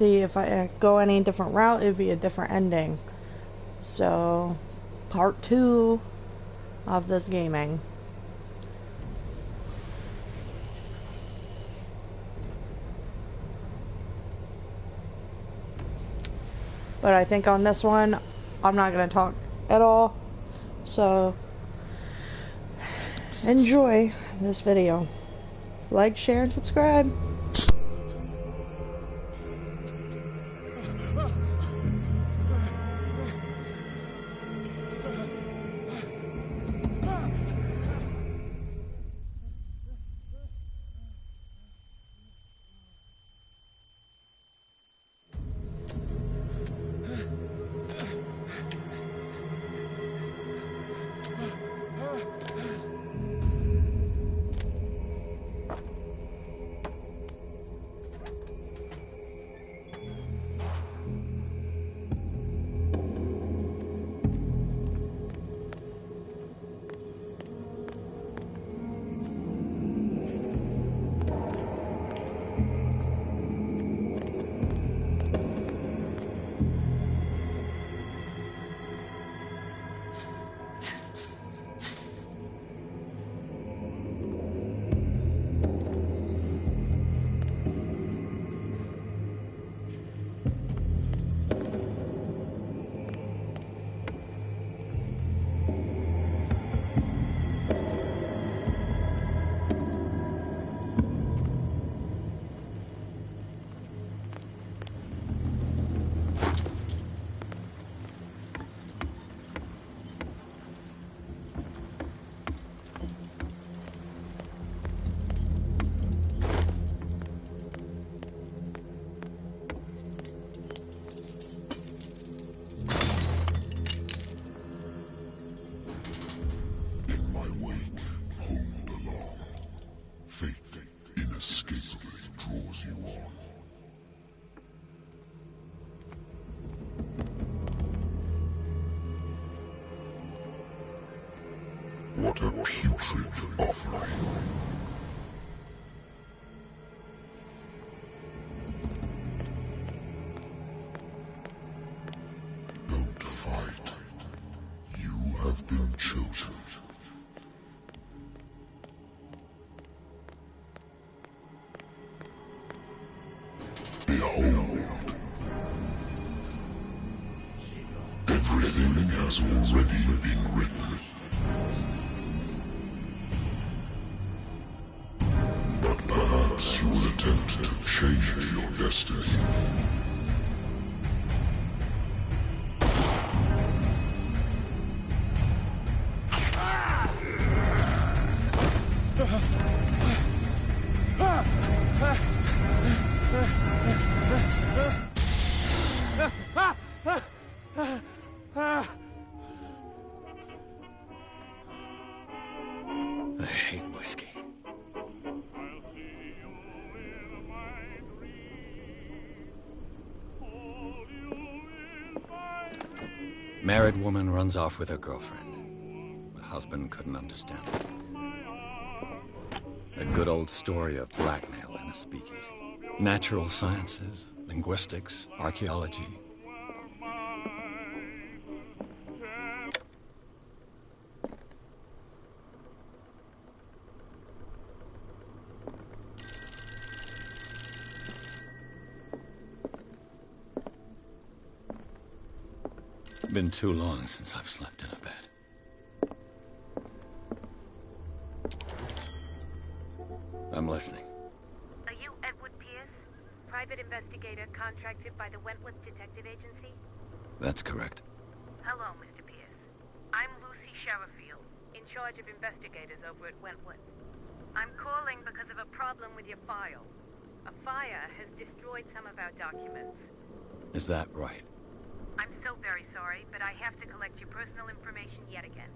See if I go any different route, it'd be a different ending. So, part 2 of this gaming. But I think on this one, I'm not going to talk at all. So, enjoy this video. Like, share, and subscribe. What a putrid offering. Don't fight. You have been chosen. Behold. Everything has already been written. Perhaps you will attempt to change your destiny. I hate whiskey. Married woman runs off with her girlfriend. The husband couldn't understand it. A good old story of blackmail in a speakeasy. Natural sciences, linguistics, archaeology. Been too long since I've slept in a bed. I'm listening. Are you Edward Pierce, private investigator contracted by the Wentworth Detective Agency? That's correct. Hello, Mr. Pierce. I'm Lucy Sherifield, in charge of investigators over at Wentworth. I'm calling because of a problem with your file. A fire has destroyed some of our documents. Is that right? I'm so very sorry, but I have to collect your personal information yet again.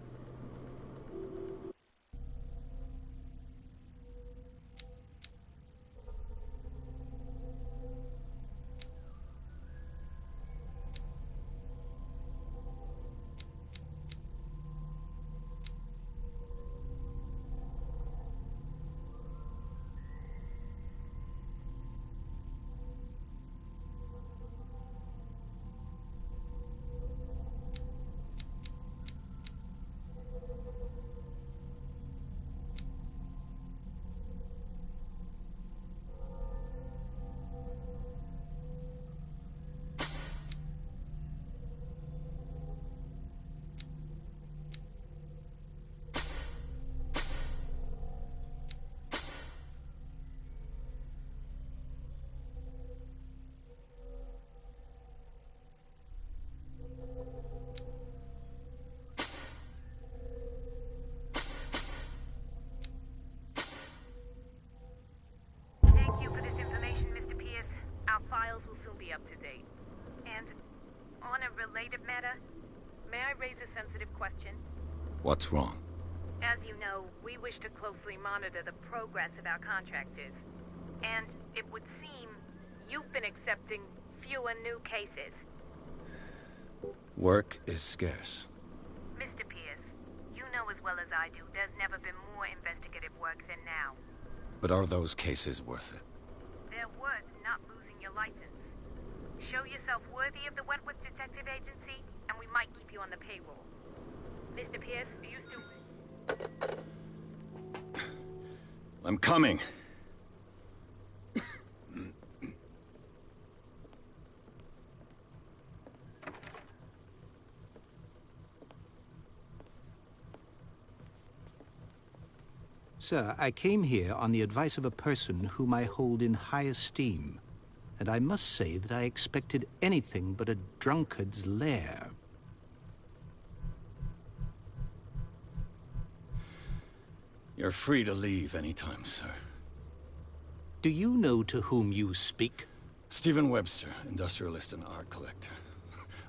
up to date. And on a related matter, may I raise a sensitive question? What's wrong? As you know, we wish to closely monitor the progress of our contractors. And it would seem you've been accepting fewer new cases. Work is scarce. Mr. Pierce, you know as well as I do, there's never been more investigative work than now. But are those cases worth it? They're worth not losing your license. Show yourself worthy of the Wentworth Detective Agency, and we might keep you on the payroll. Mr. Pierce, do you still... I'm coming. Sir, I came here on the advice of a person whom I hold in high esteem, and I must say that I expected anything but a drunkard's lair. You're free to leave anytime, sir. Do you know to whom you speak? Stephen Webster, industrialist and art collector.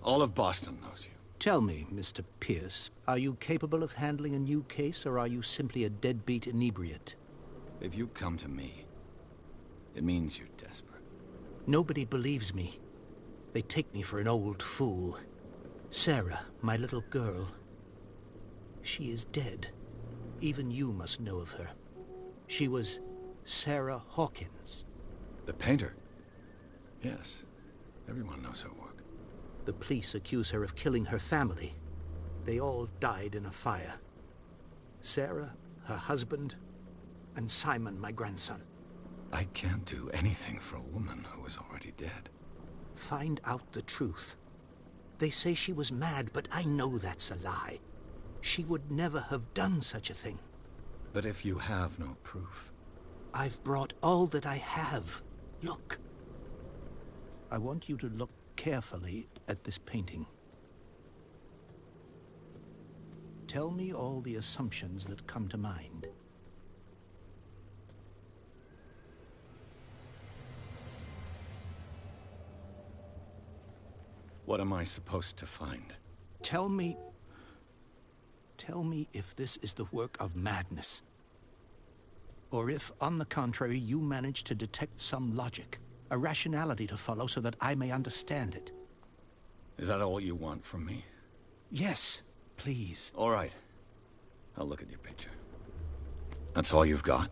All of Boston knows you. Tell me, Mr. Pierce, are you capable of handling a new case, or are you simply a deadbeat inebriate? If you come to me, it means you're desperate. Nobody believes me. They take me for an old fool. Sarah, my little girl, she is dead. Even you must know of her. She was Sarah Hawkins. The painter? Yes. Everyone knows her work. The police accuse her of killing her family. They all died in a fire. Sarah, her husband, and Simon, my grandson. I can't do anything for a woman who is already dead. Find out the truth. They say she was mad, but I know that's a lie. She would never have done such a thing. But if you have no proof... I've brought all that I have. Look. I want you to look carefully at this painting. Tell me all the assumptions that come to mind. What am I supposed to find? Tell me if this is the work of madness. Or if, on the contrary, you manage to detect some logic, a rationality to follow so that I may understand it. Is that all you want from me? Yes, please. All right. I'll look at your picture. That's all you've got?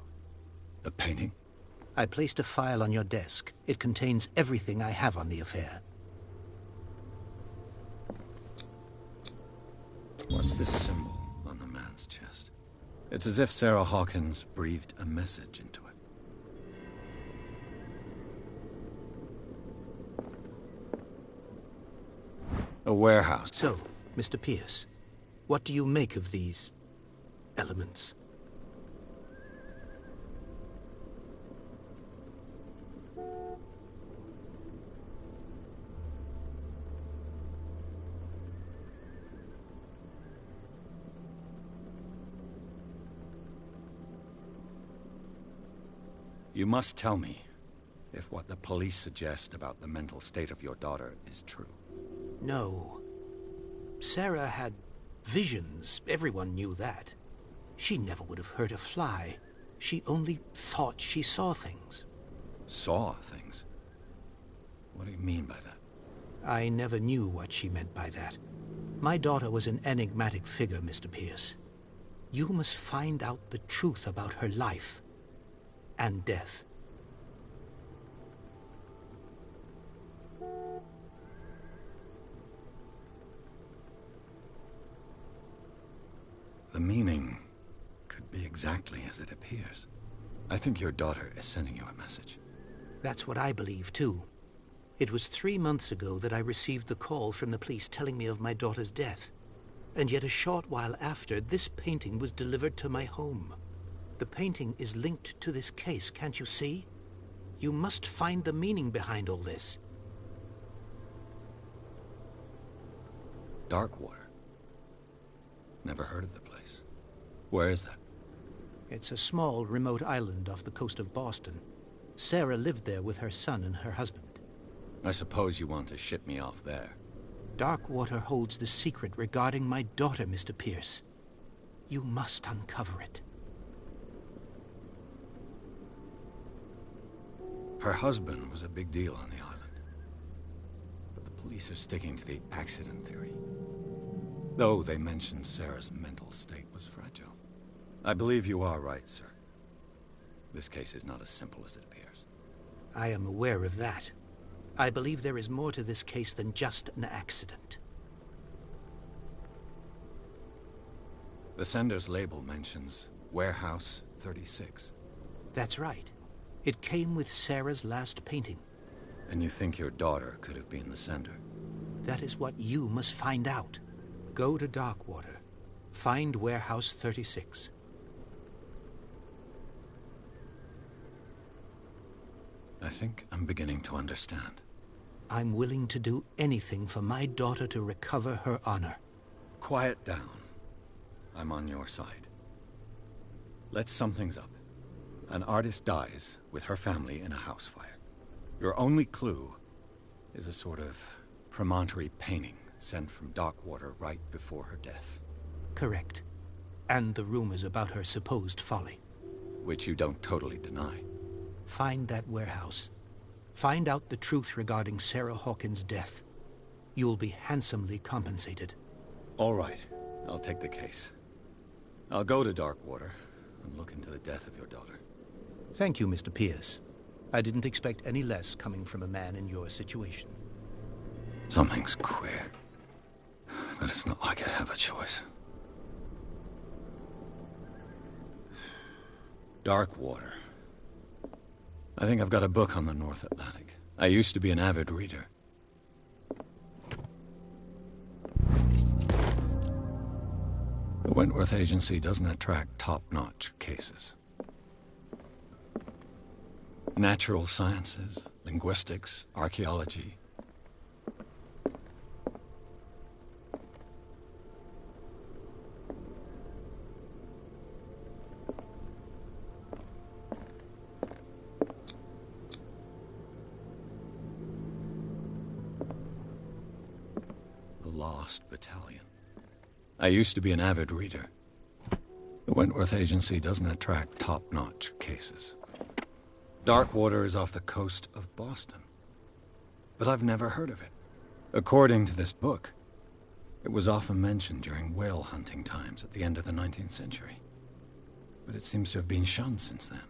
The painting? I placed a file on your desk. It contains everything I have on the affair. What's this symbol on the man's chest? It's as if Sarah Hawkins breathed a message into it. A warehouse. So, Mr. Pierce, what do you make of these elements? You must tell me if what the police suggest about the mental state of your daughter is true. No. Sarah had visions. Everyone knew that. She never would have hurt a fly. She only thought she saw things. Saw things? What do you mean by that? I never knew what she meant by that. My daughter was an enigmatic figure, Mr. Pierce. You must find out the truth about her life and death. The meaning could be exactly as it appears. I think your daughter is sending you a message. That's what I believe, too. It was 3 months ago that I received the call from the police telling me of my daughter's death. And yet a short while after, this painting was delivered to my home. The painting is linked to this case, can't you see? You must find the meaning behind all this. Darkwater. Never heard of the place. Where is that? It's a small, remote island off the coast of Boston. Sarah lived there with her son and her husband. I suppose you want to ship me off there. Darkwater holds the secret regarding my daughter, Mr. Pierce. You must uncover it. Her husband was a big deal on the island. But the police are sticking to the accident theory. Though they mentioned Sarah's mental state was fragile. I believe you are right, sir. This case is not as simple as it appears. I am aware of that. I believe there is more to this case than just an accident. The sender's label mentions Warehouse 36. That's right. It came with Sarah's last painting. And you think your daughter could have been the sender? That is what you must find out. Go to Darkwater. Find Warehouse 36. I think I'm beginning to understand. I'm willing to do anything for my daughter to recover her honor. Quiet down. I'm on your side. Let's sum things up. An artist dies with her family in a house fire. Your only clue is a sort of promontory painting sent from Darkwater right before her death. Correct. And the rumors about her supposed folly. Which you don't totally deny. Find that warehouse. Find out the truth regarding Sarah Hawkins' death. You'll be handsomely compensated. All right. I'll take the case. I'll go to Darkwater and look into the death of your daughter. Thank you, Mr. Pierce. I didn't expect any less coming from a man in your situation. Something's queer. But it's not like I have a choice. Darkwater. I think I've got a book on the North Atlantic. I used to be an avid reader. The Wentworth Agency doesn't attract top-notch cases. Natural sciences, linguistics, archaeology. The Lost Battalion. I used to be an avid reader. The Wentworth Agency doesn't attract top-notch cases. Darkwater is off the coast of Boston. But I've never heard of it. According to this book, it was often mentioned during whale hunting times at the end of the 19th century. But it seems to have been shunned since then.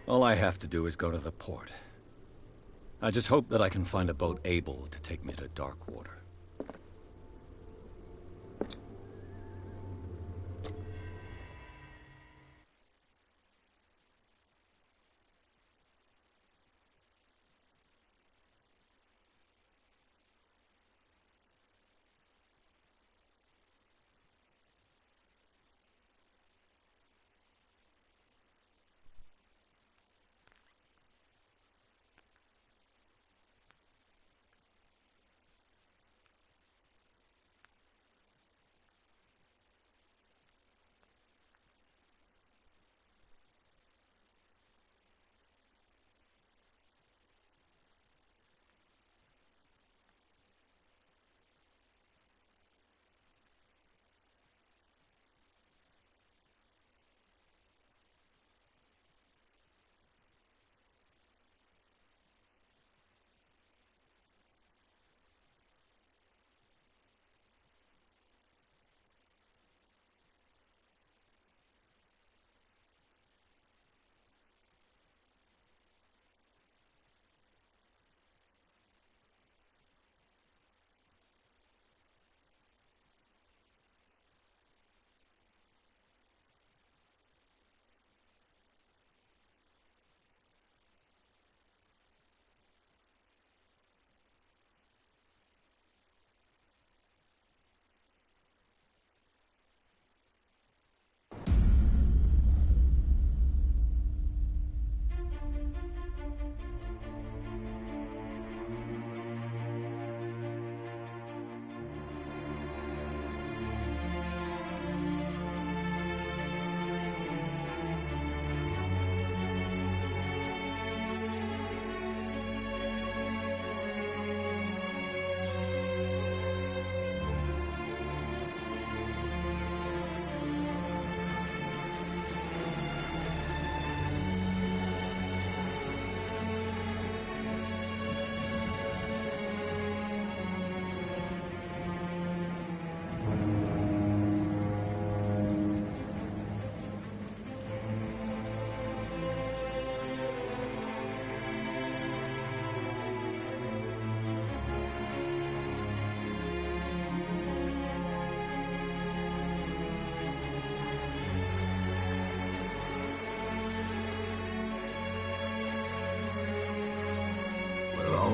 All I have to do is go to the port. I just hope that I can find a boat able to take me to Darkwater.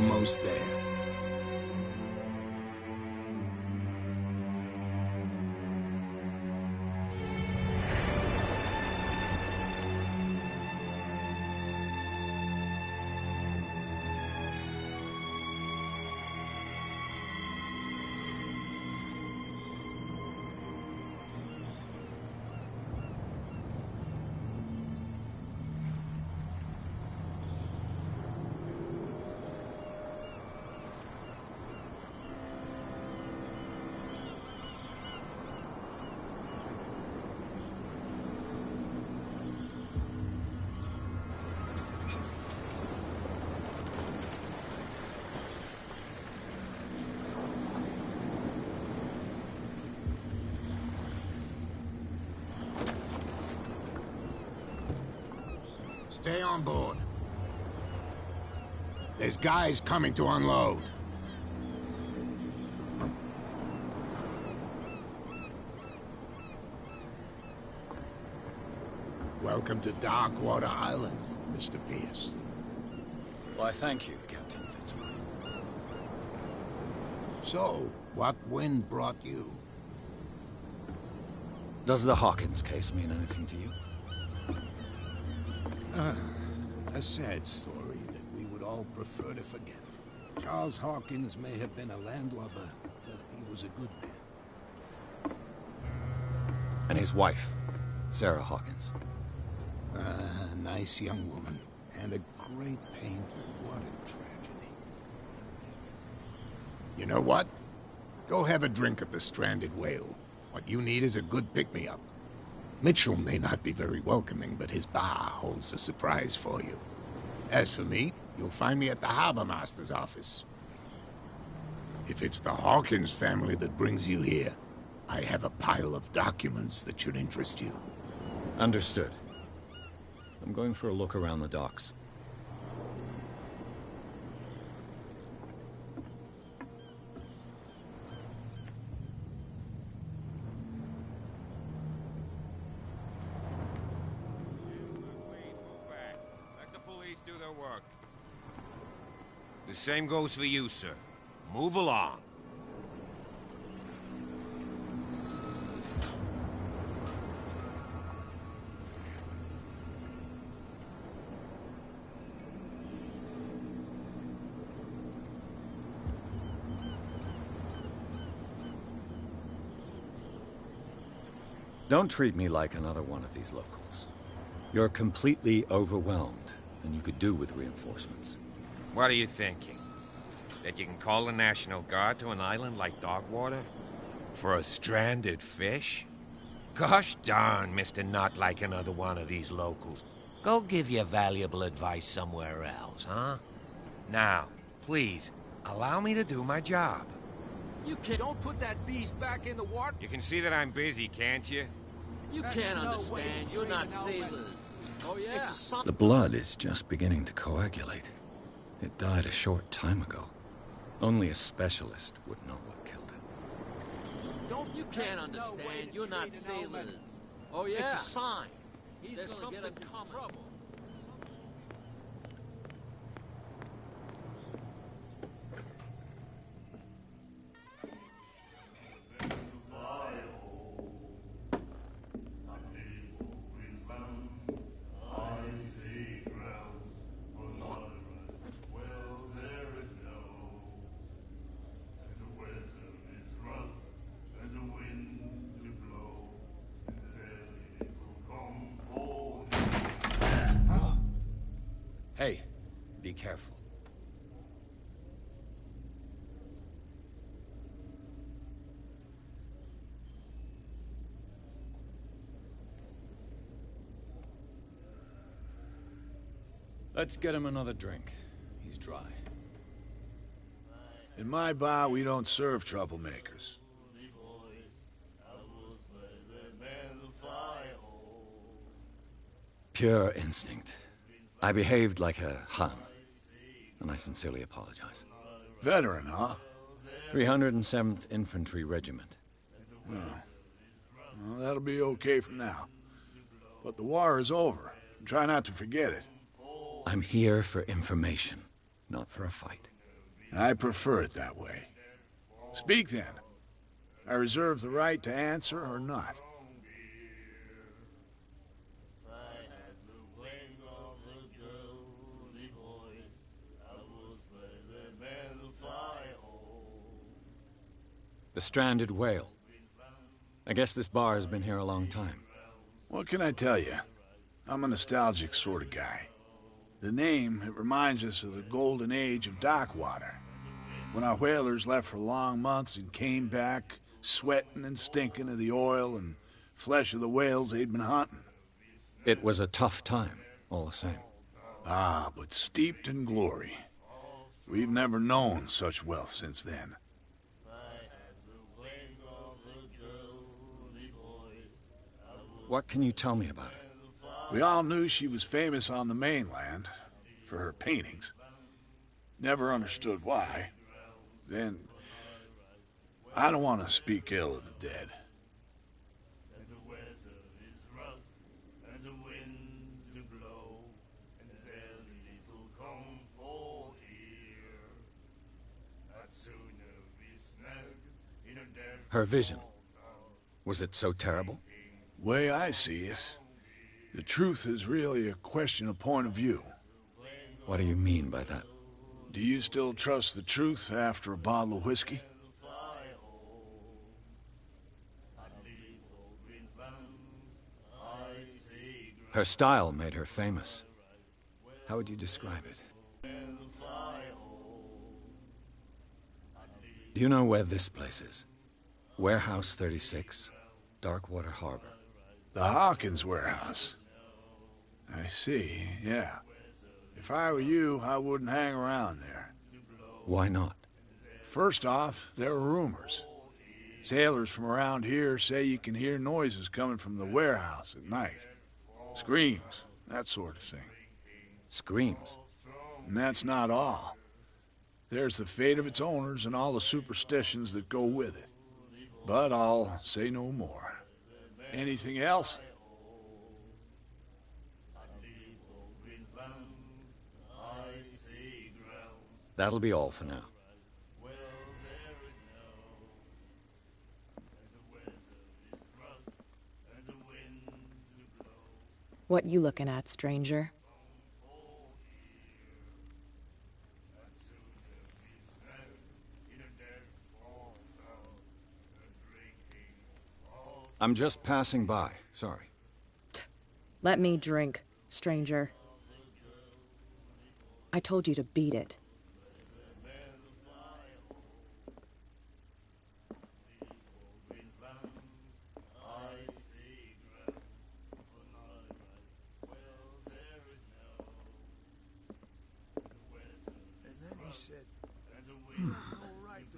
almost there. Stay on board. There's guys coming to unload. Welcome to Darkwater Island, Mr. Pierce. Why, thank you, Captain Fitzroy. So, what wind brought you? Does the Hawkins case mean anything to you? A sad story that we would all prefer to forget. Charles Hawkins may have been a landlubber, but he was a good man. And his wife, Sarah Hawkins. A nice young woman, and a great painter. What a tragedy. You know what? Go have a drink at the Stranded Whale. What you need is a good pick-me-up. Mitchell may not be very welcoming, but his bar holds a surprise for you. As for me, you'll find me at the Harbor Master's office. If it's the Hawkins family that brings you here, I have a pile of documents that should interest you. Understood. I'm going for a look around the docks. Do their work. The same goes for you, sir. Move along. Don't treat me like another one of these locals. You're completely overwhelmed, and you could do with reinforcements. What are you thinking? That you can call the National Guard to an island like Darkwater? For a stranded fish? Gosh darn, Mr. Not like another one of these locals. Go give your valuable advice somewhere else, huh? Now, please, allow me to do my job. You don't put that beast back in the water. You can see that I'm busy, can't you? You can't understand. You're not sailors. Oh yeah. It's a son. The blood is just beginning to coagulate. It died a short time ago. Only a specialist would know what killed it. You can't understand. You're not sailors. Oh yeah. It's a sign. There's something get us in trouble. Hey, be careful. Let's get him another drink. He's dry. In my bar, we don't serve troublemakers. Pure instinct. I behaved like a Hun, and I sincerely apologize. Veteran, huh? 307th Infantry Regiment. Well, that'll be okay for now. But the war is over. Try not to forget it. I'm here for information, not for a fight. I prefer it that way. Speak then. I reserve the right to answer or not. The Stranded Whale. I guess this bar has been here a long time. What can I tell you? I'm a nostalgic sort of guy. The name, it reminds us of the golden age of dockwater. When our whalers left for long months and came back, sweating and stinking of the oil and flesh of the whales they'd been hunting. It was a tough time, all the same. Ah, but steeped in glory. We've never known such wealth since then. What can you tell me about her? We all knew she was famous on the mainland for her paintings. Never understood why. Then, I don't want to speak ill of the dead. Her vision. Was it so terrible? Way I see it, the truth is really a question of point of view. What do you mean by that? Do you still trust the truth after a bottle of whiskey? Her style made her famous. How would you describe it? Do you know where this place is? Warehouse 36, Darkwater Harbor. The Hawkins warehouse. I see, yeah. If I were you, I wouldn't hang around there. Why not? First off, there are rumors. Sailors from around here say you can hear noises coming from the warehouse at night. Screams, that sort of thing. Screams? And that's not all. There's the fate of its owners and all the superstitions that go with it. But I'll say no more. Anything else? That'll be all for now. What you looking at, stranger? I'm just passing by, sorry. Let me drink, stranger. I told you to beat it.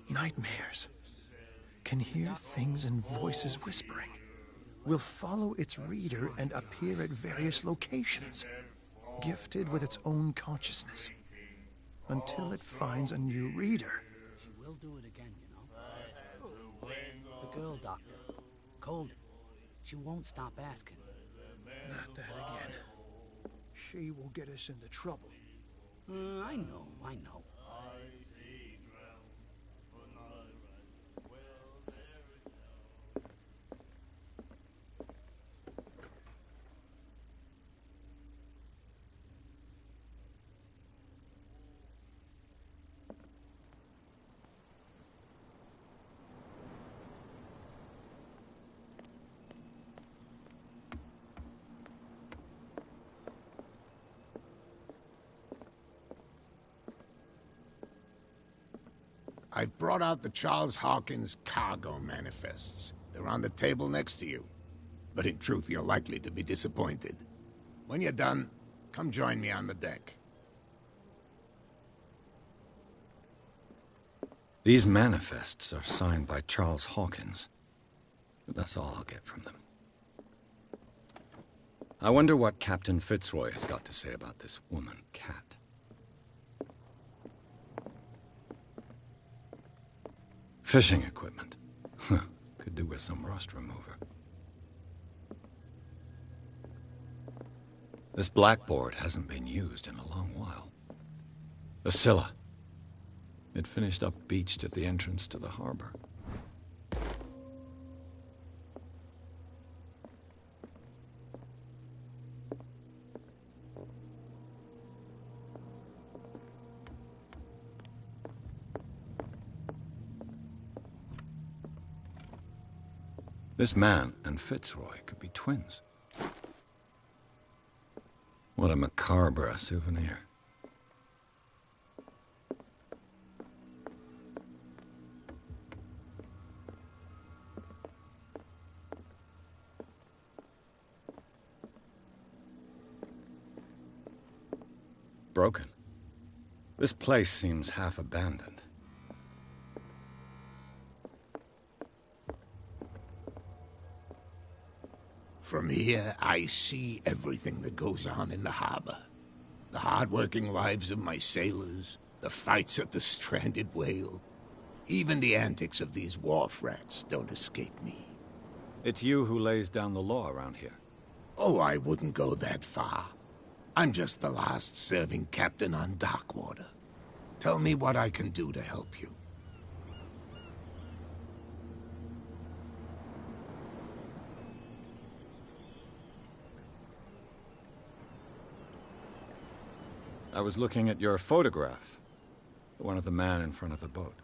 Nightmares. Can hear things and voices whispering. Will follow its reader and appear at various locations, gifted with its own consciousness, until it finds a new reader. She will do it again, you know. The girl doctor, Colden. She won't stop asking. Not that again. She will get us into trouble. I know. I've brought out the Charles Hawkins cargo manifests. They're on the table next to you. But in truth, you're likely to be disappointed. When you're done, come join me on the deck. These manifests are signed by Charles Hawkins. But that's all I'll get from them. I wonder what Captain Fitzroy has got to say about this woman, Cat. Fishing equipment. Could do with some rust remover. This blackboard hasn't been used in a long while. The Scylla. It finished up beached at the entrance to the harbor. This man and Fitzroy could be twins. What a macabre souvenir. Broken. This place seems half abandoned. From here, I see everything that goes on in the harbor. The hard-working lives of my sailors, the fights at the stranded whale. Even the antics of these wharf rats don't escape me. It's you who lays down the law around here. Oh, I wouldn't go that far. I'm just the last serving captain on Darkwater. Tell me what I can do to help you. I was looking at your photograph. The one of the man in front of the boat.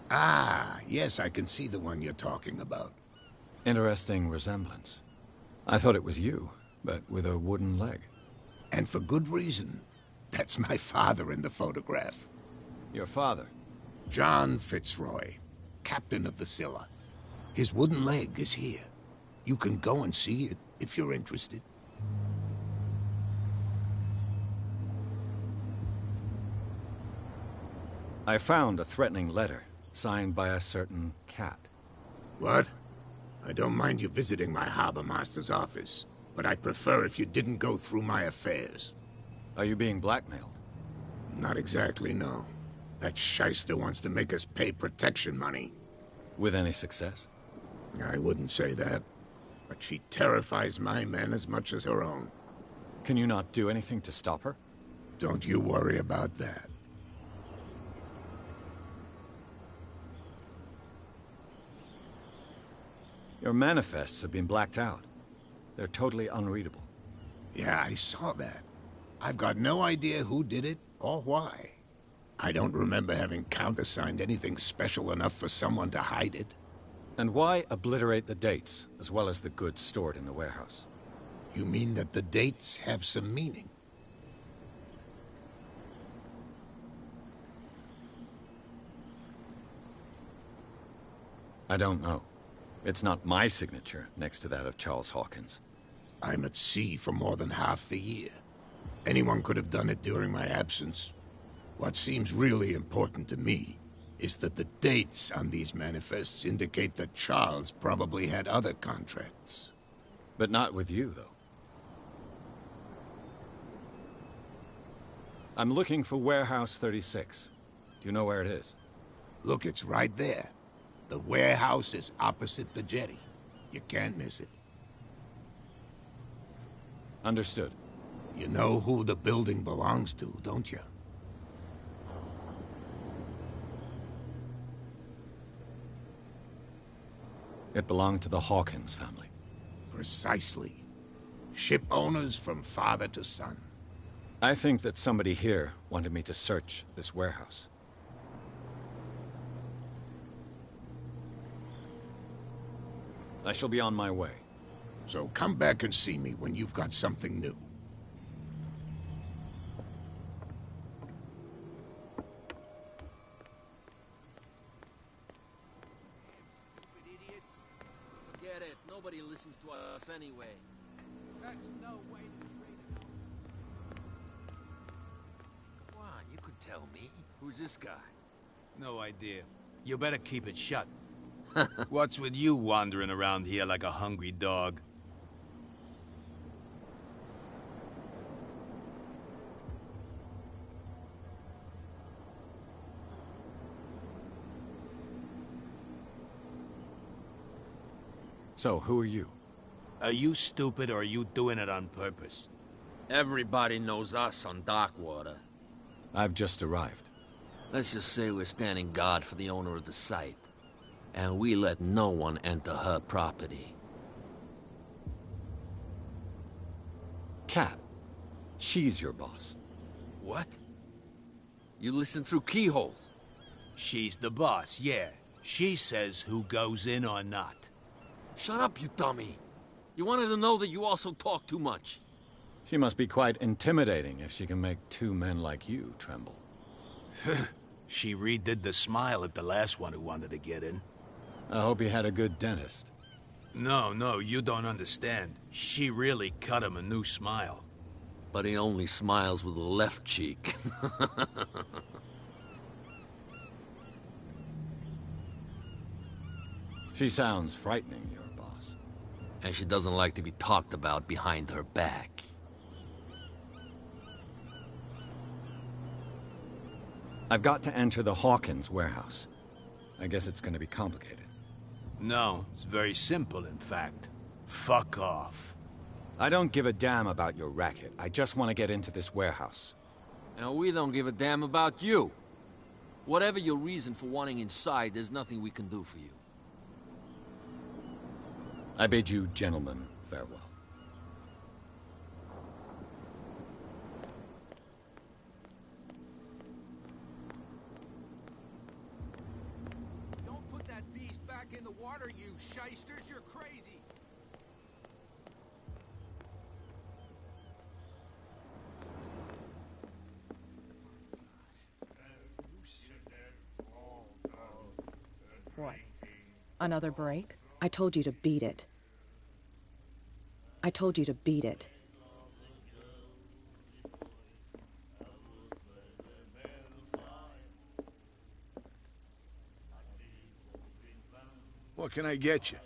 Ah, yes, I can see the one you're talking about. Interesting resemblance. I thought it was you, but with a wooden leg. And for good reason. That's my father in the photograph. Your father? John Fitzroy, captain of the Scylla. His wooden leg is here. You can go and see it if you're interested. I found a threatening letter, signed by a certain cat. What? I don't mind you visiting my harbor master's office, but I'd prefer if you didn't go through my affairs. Are you being blackmailed? Not exactly, no. That shyster wants to make us pay protection money. With any success? I wouldn't say that, but she terrifies my men as much as her own. Can you not do anything to stop her? Don't you worry about that. Your manifests have been blacked out. They're totally unreadable. Yeah, I saw that. I've got no idea who did it or why. I don't remember having countersigned anything special enough for someone to hide it. And why obliterate the dates, as well as the goods stored in the warehouse? You mean that the dates have some meaning? I don't know. It's not my signature next to that of Charles Hawkins. I'm at sea for more than half the year. Anyone could have done it during my absence. What seems really important to me is that the dates on these manifests indicate that Charles probably had other contracts. But not with you, though. I'm looking for Warehouse 36. Do you know where it is? Look, it's right there. The warehouse is opposite the jetty. You can't miss it. Understood. You know who the building belongs to, don't you? It belonged to the Hawkins family. Precisely. Ship owners from father to son. I think that somebody here wanted me to search this warehouse. I shall be on my way. So come back and see me when you've got something new. Stupid idiots. Forget it. Nobody listens to us anyway. That's no way to treat it. Why, you could tell me. Who's this guy? No idea. You better keep it shut. What's with you wandering around here like a hungry dog? So, who are you? Are you stupid or are you doing it on purpose? Everybody knows us on Darkwater. I've just arrived. Let's just say we're standing guard for the owner of the site. And we let no one enter her property. Cat. She's your boss. What? You listen through keyholes? She's the boss, yeah. She says who goes in or not. Shut up, you dummy. You wanted to know that you also talk too much. She must be quite intimidating if she can make two men like you tremble. She redid the smile at the last one who wanted to get in. I hope he had a good dentist. No, you don't understand. She really cut him a new smile. But he only smiles with the left cheek. She sounds frightening, your boss. And she doesn't like to be talked about behind her back. I've got to enter the Hawkins warehouse. I guess it's going to be complicated. No, it's very simple, in fact. Fuck off. I don't give a damn about your racket. I just want to get into this warehouse. And we don't give a damn about you. Whatever your reason for wanting inside, there's nothing we can do for you. I bid you gentlemen farewell. Don't put that beast back in the water, you shysters. You're crazy. What? Another break? I told you to beat it. I told you to beat it. What can I get you?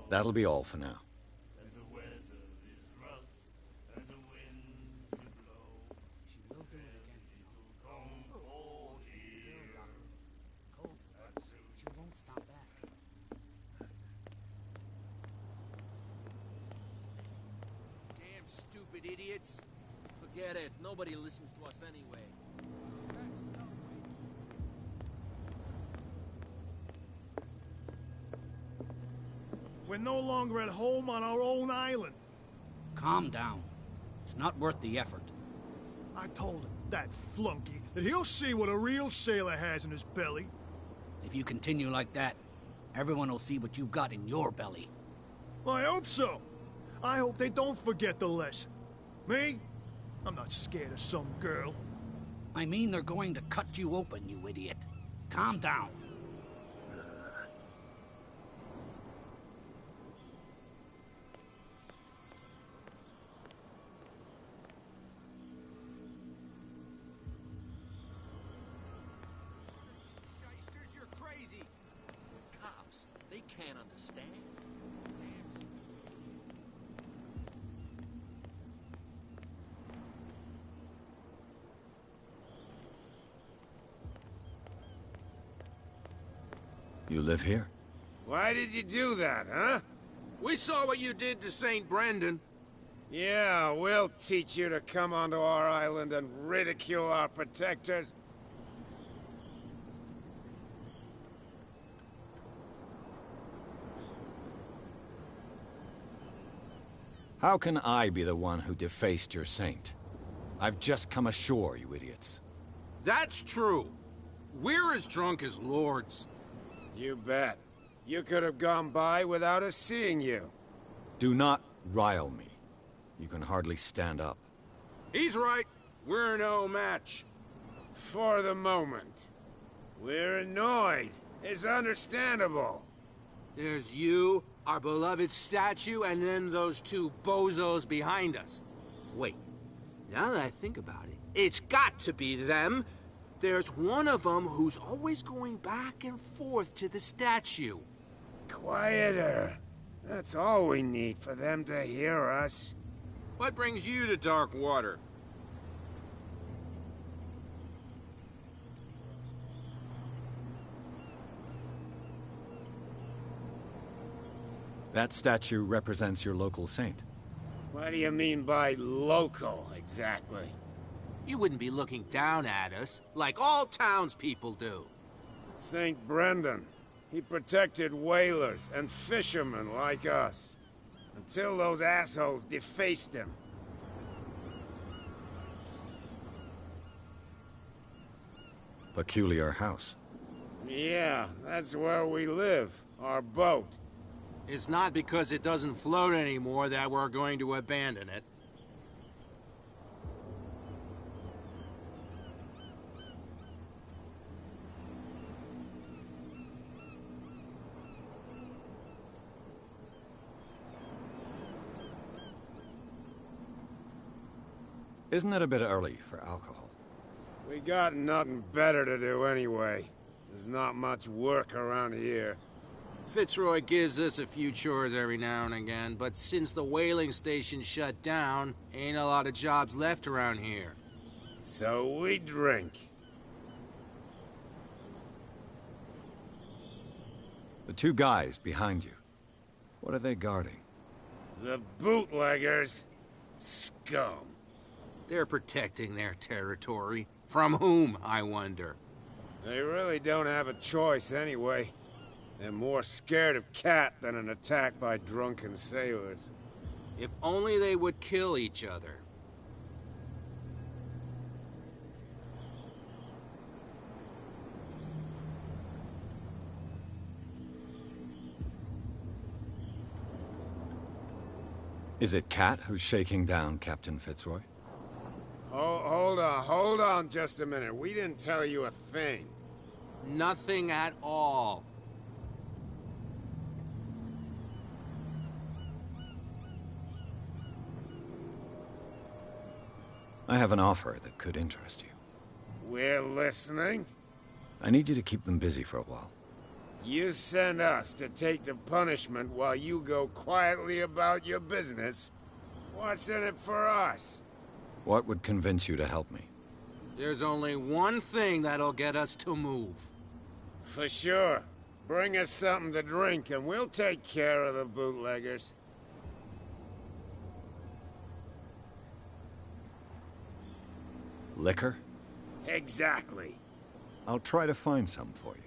That'll be all for now. Stupid idiots. Forget it. Nobody listens to us anyway. We're no longer at home on our own island. Calm down. It's not worth the effort. I told him, that flunky, that he'll see what a real sailor has in his belly. If you continue like that, everyone will see what you've got in your belly. I hope so. I hope they don't forget the lesson. Me? I'm not scared of some girl. I mean they're going to cut you open, you idiot. Calm down. Shysters, you're crazy. Cops, they can't understand. Damn stupid. You live here? Why did you do that, huh? We saw what you did to St. Brendan. Yeah, we'll teach you to come onto our island and ridicule our protectors. How can I be the one who defaced your saint? I've just come ashore, you idiots. That's true. We're as drunk as lords. You bet. You could have gone by without us seeing you. Do not rile me. You can hardly stand up. He's right. We're no match. For the moment. We're annoyed. It's understandable. There's you, our beloved statue, and then those two bozos behind us. Wait, now that I think about it, it's got to be them. There's one of them who's always going back and forth to the statue. Quieter. That's all we need for them to hear us. What brings you to dark water? That statue represents your local saint. What do you mean by local, exactly? You wouldn't be looking down at us, like all townspeople do. St. Brendan. He protected whalers and fishermen like us. Until those assholes defaced him. Peculiar house. Yeah, that's where we live. Our boat. It's not because it doesn't float anymore that we're going to abandon it. Isn't it a bit early for alcohol? We got nothing better to do anyway. There's not much work around here. Fitzroy gives us a few chores every now and again, but since the whaling station shut down, ain't a lot of jobs left around here. So we drink. The two guys behind you. What are they guarding? The bootleggers. Scum. They're protecting their territory. From whom, I wonder? They really don't have a choice anyway. They're more scared of Cat than an attack by drunken sailors. If only they would kill each other. Is it Cat who's shaking down Captain Fitzroy? Hold on just a minute. We didn't tell you a thing. Nothing at all. I have an offer that could interest you. We're listening. I need you to keep them busy for a while. You send us to take the punishment while you go quietly about your business. What's in it for us? What would convince you to help me? There's only one thing that'll get us to move. For sure. Bring us something to drink and we'll take care of the bootleggers. Liquor? Exactly. I'll try to find some for you.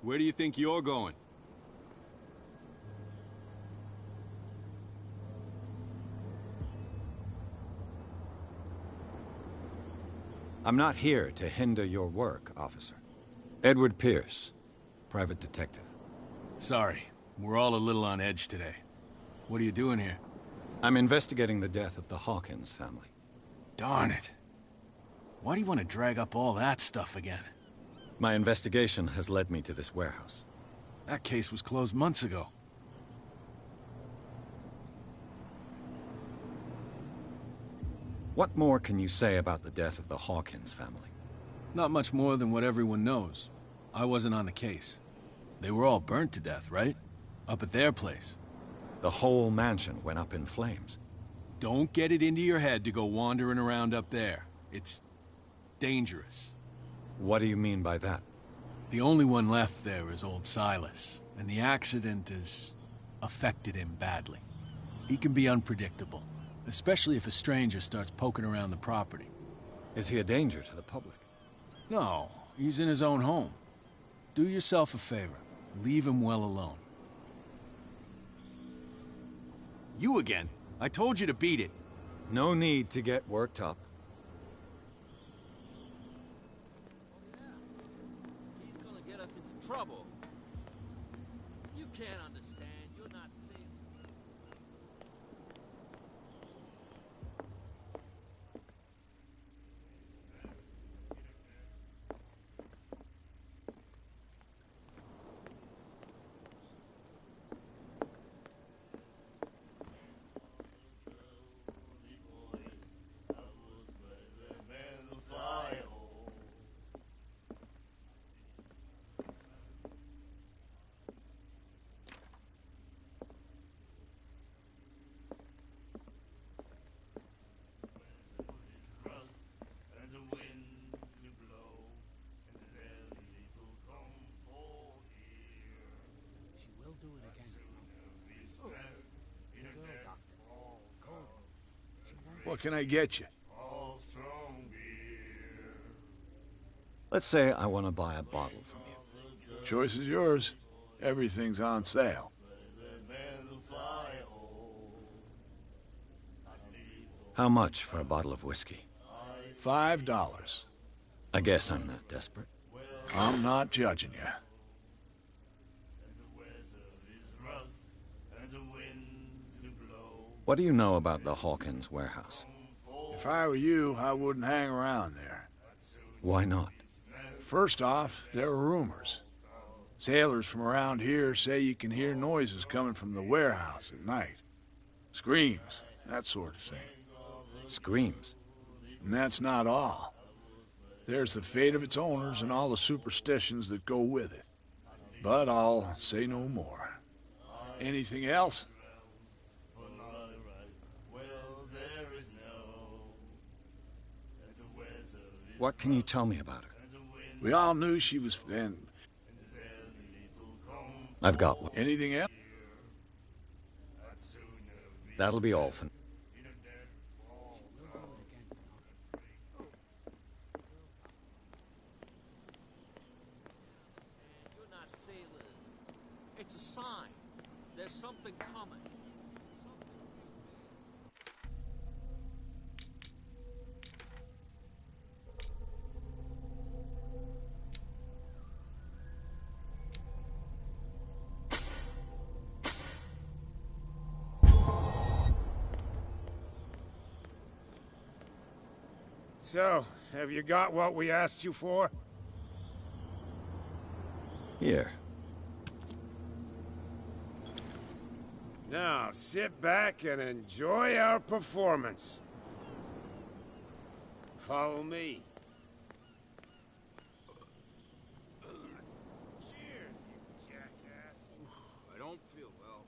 Where do you think you're going? I'm not here to hinder your work, officer. Edward Pierce, private detective. Sorry, we're all a little on edge today. What are you doing here? I'm investigating the death of the Hawkins family. Darn it. Why do you want to drag up all that stuff again? My investigation has led me to this warehouse. That case was closed months ago. What more can you say about the death of the Hawkins family? Not much more than what everyone knows. I wasn't on the case. They were all burnt to death, right? Up at their place. The whole mansion went up in flames. Don't get it into your head to go wandering around up there. It's dangerous. What do you mean by that? The only one left there is old Silas, and the accident has affected him badly. He can be unpredictable, especially if a stranger starts poking around the property. Is he a danger to the public? No, he's in his own home. Do yourself a favor. Leave him well alone. You again? I told you to beat it. No need to get worked up. He's gonna get us into trouble. You can't understand. You're not safe. do it again, you know. The girl doctor, Colden. She won't... What can I get you? Let's say I want to buy a bottle from you. Choice is yours. Everything's on sale. How much for a bottle of whiskey? $5. I guess I'm not desperate. I'm not judging you. What do you know about the Hawkins warehouse? If I were you, I wouldn't hang around there. Why not? First off, there are rumors. Sailors from around here say you can hear noises coming from the warehouse at night. Screams, that sort of thing. Screams? And that's not all. There's the fate of its owners and all the superstitions that go with it. But I'll say no more. Anything else? What can you tell me about her? We all knew she was then. I've got one. Anything else? That'll be all for now. You're not sailors. It's a sign. There's something coming. So, have you got what we asked you for? Here. Now, sit back and enjoy our performance. Follow me. Cheers, you jackass. I don't feel well.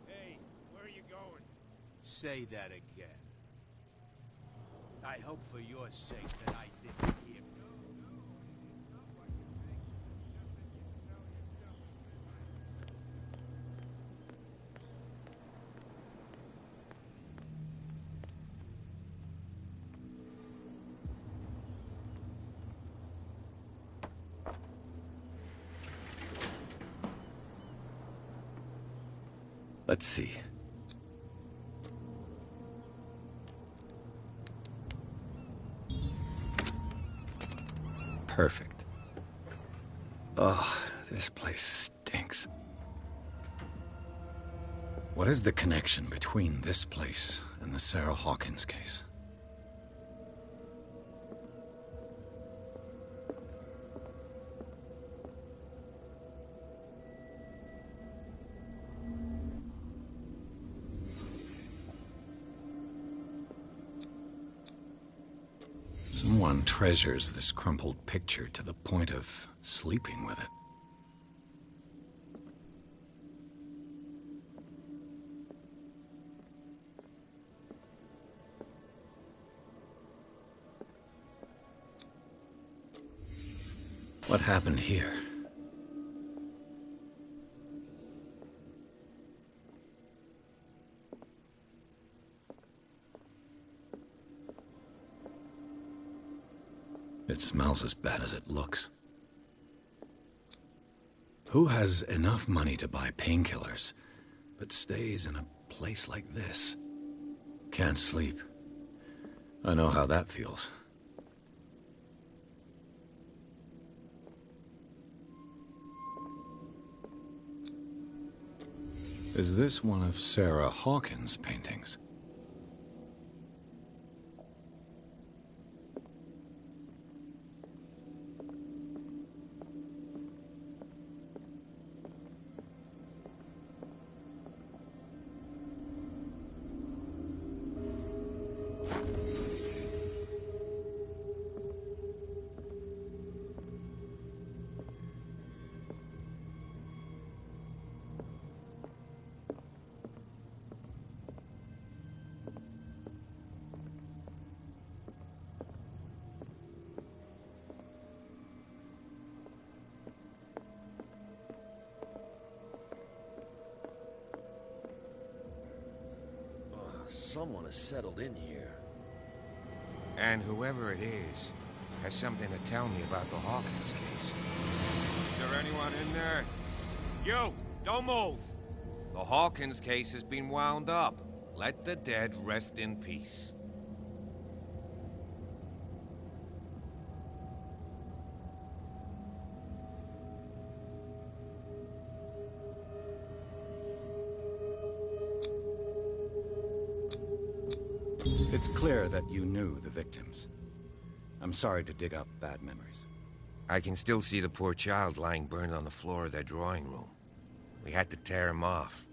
Hey, where are you going? Say that again. I hope for your sake that I didn't hear. Let's see. Perfect. Oh, this place stinks. What is the connection between this place and the Sarah Hawkins case? Someone treasures this crumpled picture to the point of sleeping with it. What happened here? It smells as bad as it looks. Who has enough money to buy painkillers, but stays in a place like this? Can't sleep. I know how that feels. Is this one of Sarah Hawkins' paintings? Someone has settled in here. And whoever it is has something to tell me about the Hawkins case. Is there anyone in there? You! Don't move! The Hawkins case has been wound up. Let the dead rest in peace. It's clear that you knew the victims. I'm sorry to dig up bad memories. I can still see the poor child lying burned on the floor of their drawing room. We had to tear him off.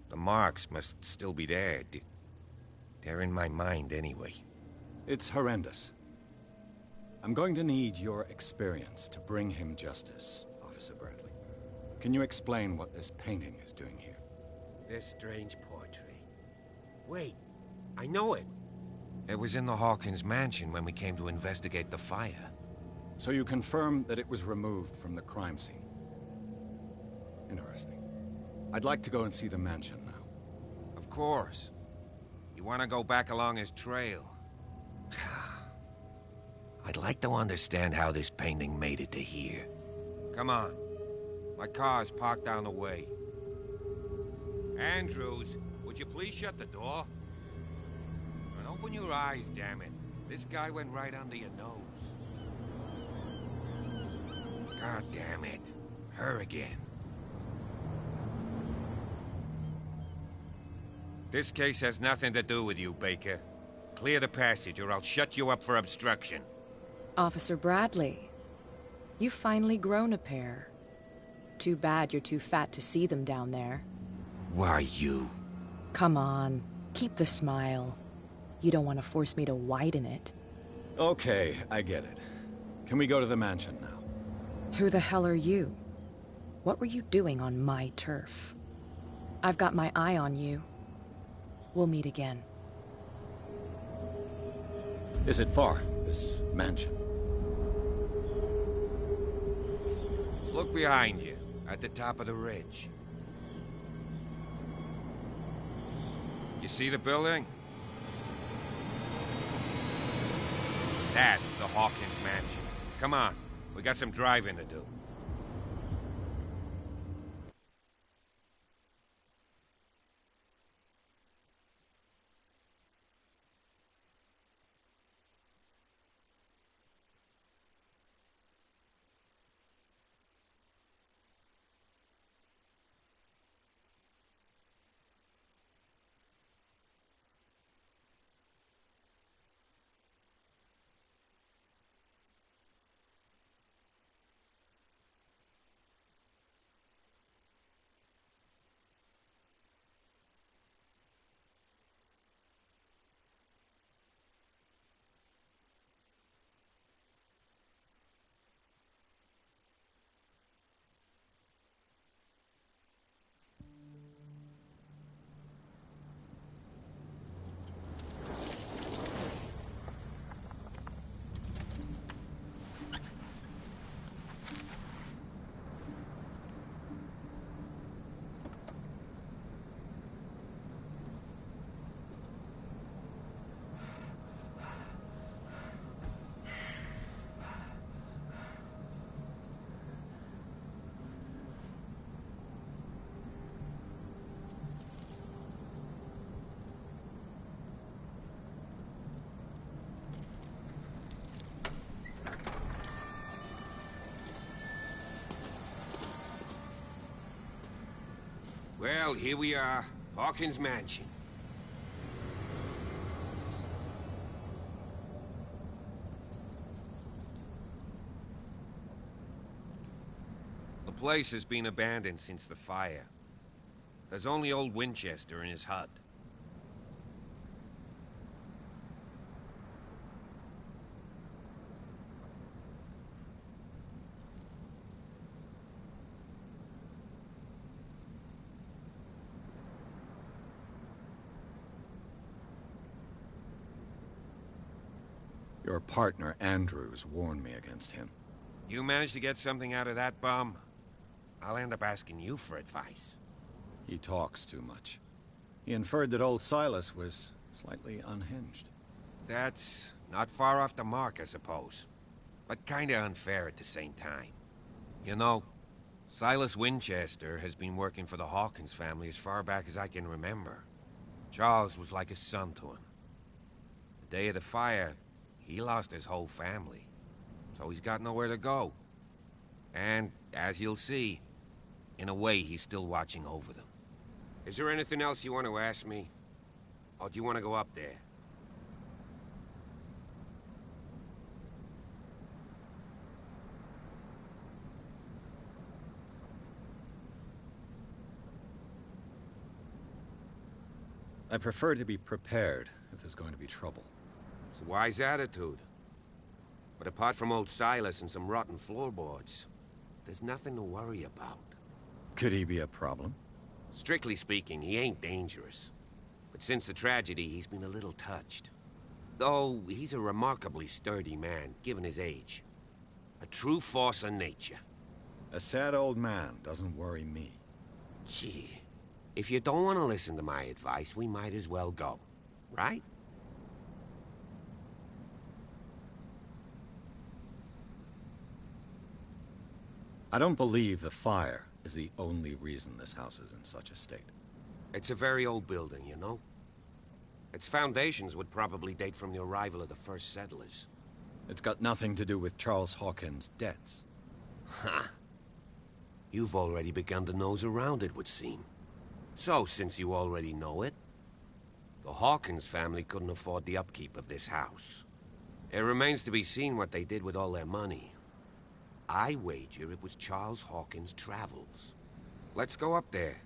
The marks must still be there. They're in my mind anyway. It's horrendous. I'm going to need your experience to bring him justice, Officer Bradley. Can you explain what this painting is doing here? This strange portrait. Wait, I know it. It was in the Hawkins mansion when we came to investigate the fire. So you confirm that it was removed from the crime scene? Interesting. I'd like to go and see the mansion now. Of course. You want to go back along his trail? I'd like to understand how this painting made it to here. Come on. My car's parked down the way. Andrews, would you please shut the door? And open your eyes, damn it. This guy went right under your nose. God damn it. Her again. This case has nothing to do with you, Baker. Clear the passage or I'll shut you up for obstruction. Officer Bradley, you've finally grown a pair. Too bad you're too fat to see them down there. Why, you? Come on, keep the smile. You don't want to force me to widen it. Okay, I get it. Can we go to the mansion now? Who the hell are you? What were you doing on my turf? I've got my eye on you. We'll meet again. Is it far, this mansion? Look behind you, at the top of the ridge. You see the building? That's the Hawkins mansion. Come on, we got some driving to do. Well, here we are. Hawkins Mansion. The place has been abandoned since the fire. There's only old Winchester in his hut. Your partner, Andrews, warned me against him. You managed to get something out of that bum? I'll end up asking you for advice. He talks too much. He inferred that old Silas was slightly unhinged. That's not far off the mark, I suppose. But kinda unfair at the same time. You know, Silas Winchester has been working for the Hawkins family as far back as I can remember. Charles was like a son to him. The day of the fire, he lost his whole family. So he's got nowhere to go. And, as you'll see, in a way he's still watching over them. Is there anything else you want to ask me? Or do you want to go up there? I prefer to be prepared if there's going to be trouble. It's a wise attitude. But apart from old Silas and some rotten floorboards, there's nothing to worry about. Could he be a problem? Strictly speaking, he ain't dangerous. But since the tragedy, he's been a little touched. Though, he's a remarkably sturdy man, given his age. A true force of nature. A sad old man doesn't worry me. Gee, if you don't want to listen to my advice, we might as well go. Right? I don't believe the fire is the only reason this house is in such a state. It's a very old building, you know? Its foundations would probably date from the arrival of the first settlers. It's got nothing to do with Charles Hawkins' debts. Ha! You've already begun to nose around, it would seem. So, since you already know it, the Hawkins family couldn't afford the upkeep of this house. It remains to be seen what they did with all their money. I wager it was Charles Hawkins' travels. Let's go up there.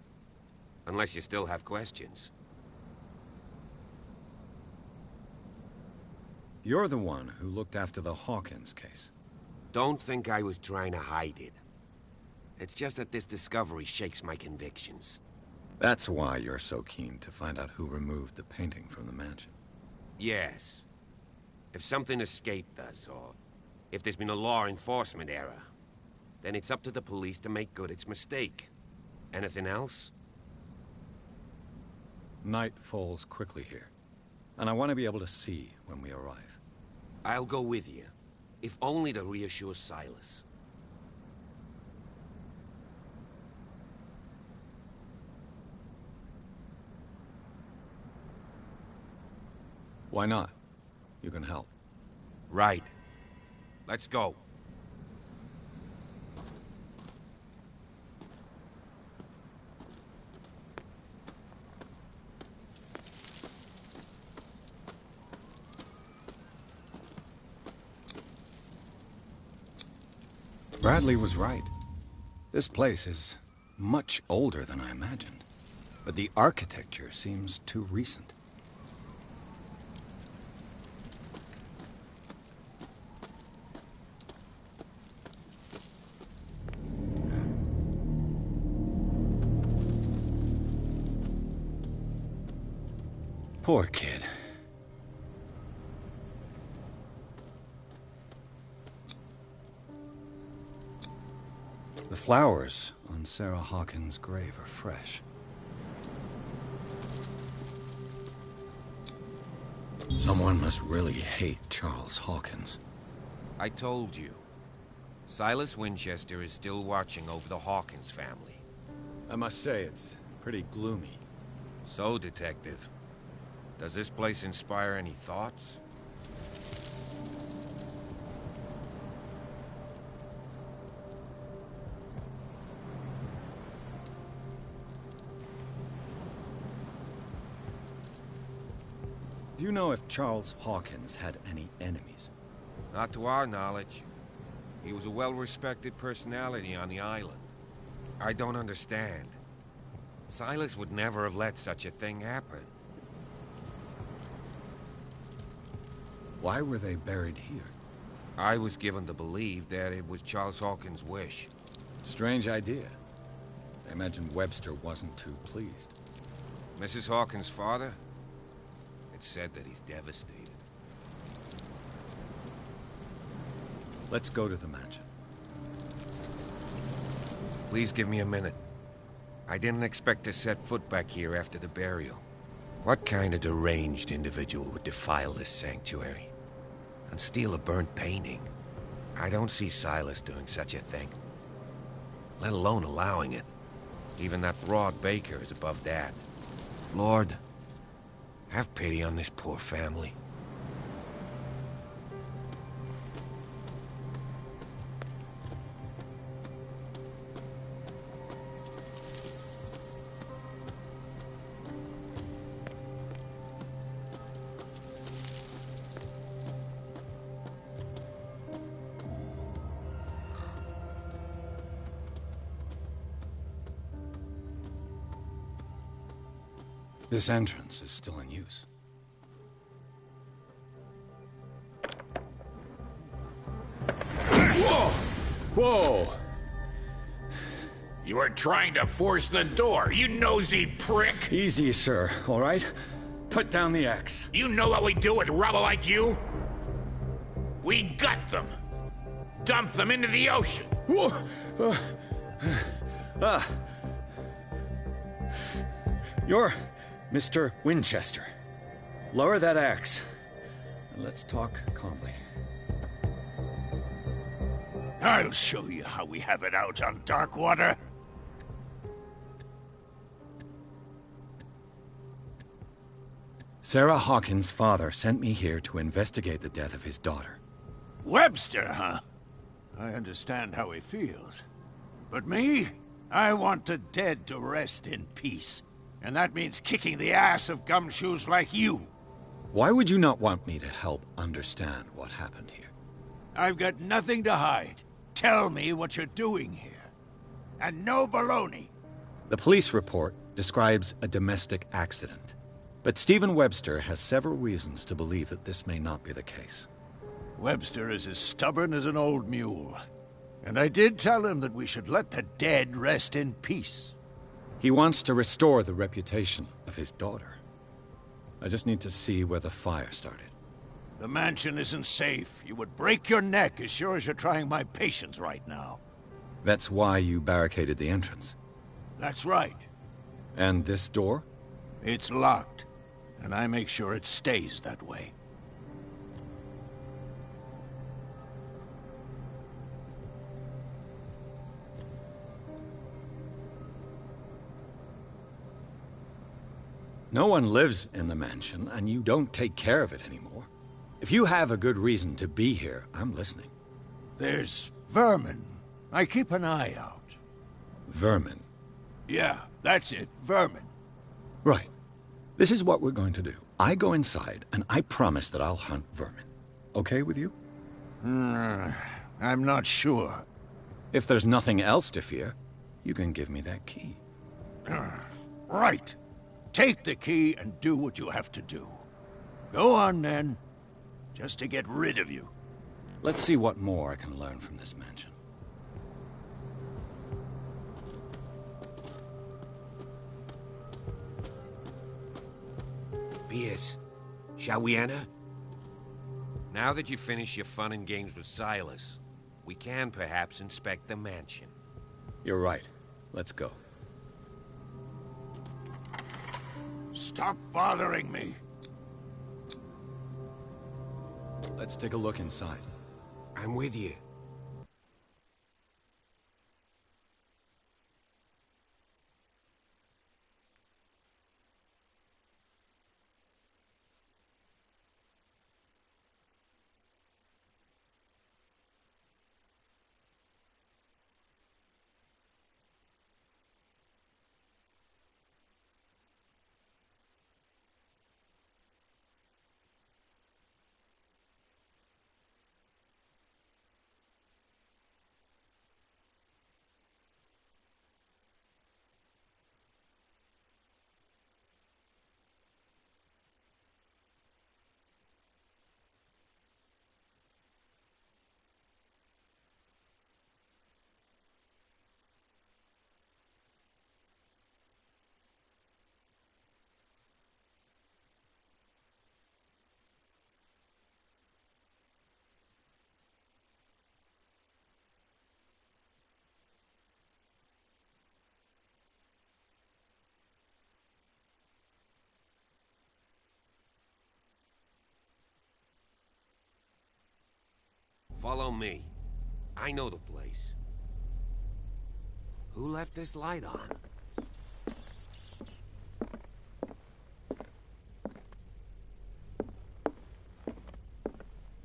Unless you still have questions. You're the one who looked after the Hawkins case. Don't think I was trying to hide it. It's just that this discovery shakes my convictions. That's why you're so keen to find out who removed the painting from the mansion. Yes. If something escaped us, or if there's been a law enforcement error, then it's up to the police to make good its mistake. Anything else? Night falls quickly here, and I want to be able to see when we arrive. I'll go with you, if only to reassure Silas. Why not? You can help. Right. Let's go. Bradley was right. This place is much older than I imagined, but the architecture seems too recent. Poor kid. The flowers on Sarah Hawkins' grave are fresh. Someone must really hate Charles Hawkins. I told you. Silas Winchester is still watching over the Hawkins family. I must say, it's pretty gloomy. So, Detective, does this place inspire any thoughts? Do you know if Charles Hawkins had any enemies? Not to our knowledge. He was a well-respected personality on the island. I don't understand. Silas would never have let such a thing happen. Why were they buried here? I was given to believe that it was Charles Hawkins' wish. Strange idea. I imagine Webster wasn't too pleased. Mrs. Hawkins' father? It's said that he's devastated. Let's go to the mansion. Please give me a minute. I didn't expect to set foot back here after the burial. What kind of deranged individual would defile this sanctuary and steal a burnt painting? I don't see Silas doing such a thing, let alone allowing it. Even that broad baker is above that. Lord, have pity on this poor family. This entrance is still in use. Whoa! Whoa! You are trying to force the door, you nosy prick! Easy, sir, all right? Put down the axe. You know what we do with rubble like you? We gut them. Dump them into the ocean. Whoa! You're Mr. Winchester. Lower that axe. And let's talk calmly. I'll show you how we have it out on Darkwater. Sarah Hawkins' father sent me here to investigate the death of his daughter. Webster, huh? I understand how he feels. But me? I want the dead to rest in peace. And that means kicking the ass of gumshoes like you. Why would you not want me to help understand what happened here? I've got nothing to hide. Tell me what you're doing here. And no baloney. The police report describes a domestic accident. But Stephen Webster has several reasons to believe that this may not be the case. Webster is as stubborn as an old mule. And I did tell him that we should let the dead rest in peace. He wants to restore the reputation of his daughter. I just need to see where the fire started. The mansion isn't safe. You would break your neck as sure as you're trying my patience right now. That's why you barricaded the entrance. That's right. And this door? It's locked, and I make sure it stays that way. No one lives in the mansion, and you don't take care of it anymore. If you have a good reason to be here, I'm listening. There's vermin. I keep an eye out. Vermin? Yeah, that's it, vermin. Right. This is what we're going to do. I go inside, and I promise that I'll hunt vermin. Okay with you? I'm not sure. If there's nothing else to fear, you can give me that key. Right. Take the key and do what you have to do. Go on, then. Just to get rid of you. Let's see what more I can learn from this mansion. Pierce, shall we enter? Now that you finish your fun and games with Silas, we can perhaps inspect the mansion. You're right. Let's go. Stop bothering me. Let's take a look inside. I'm with you. Follow me. I know the place. Who left this light on?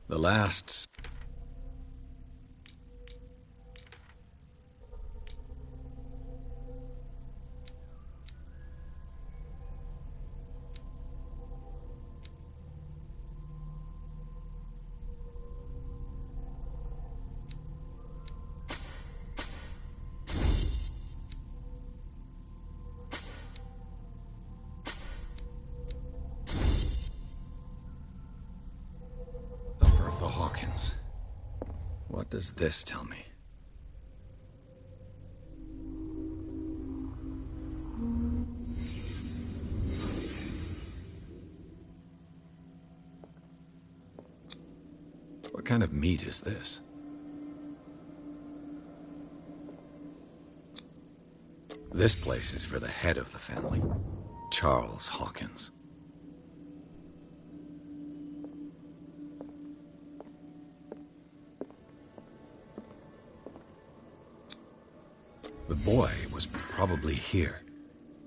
The last... Supper of the Hawkins. What does this tell me? What kind of meat is this? This place is for the head of the family, Charles Hawkins. The boy was probably here,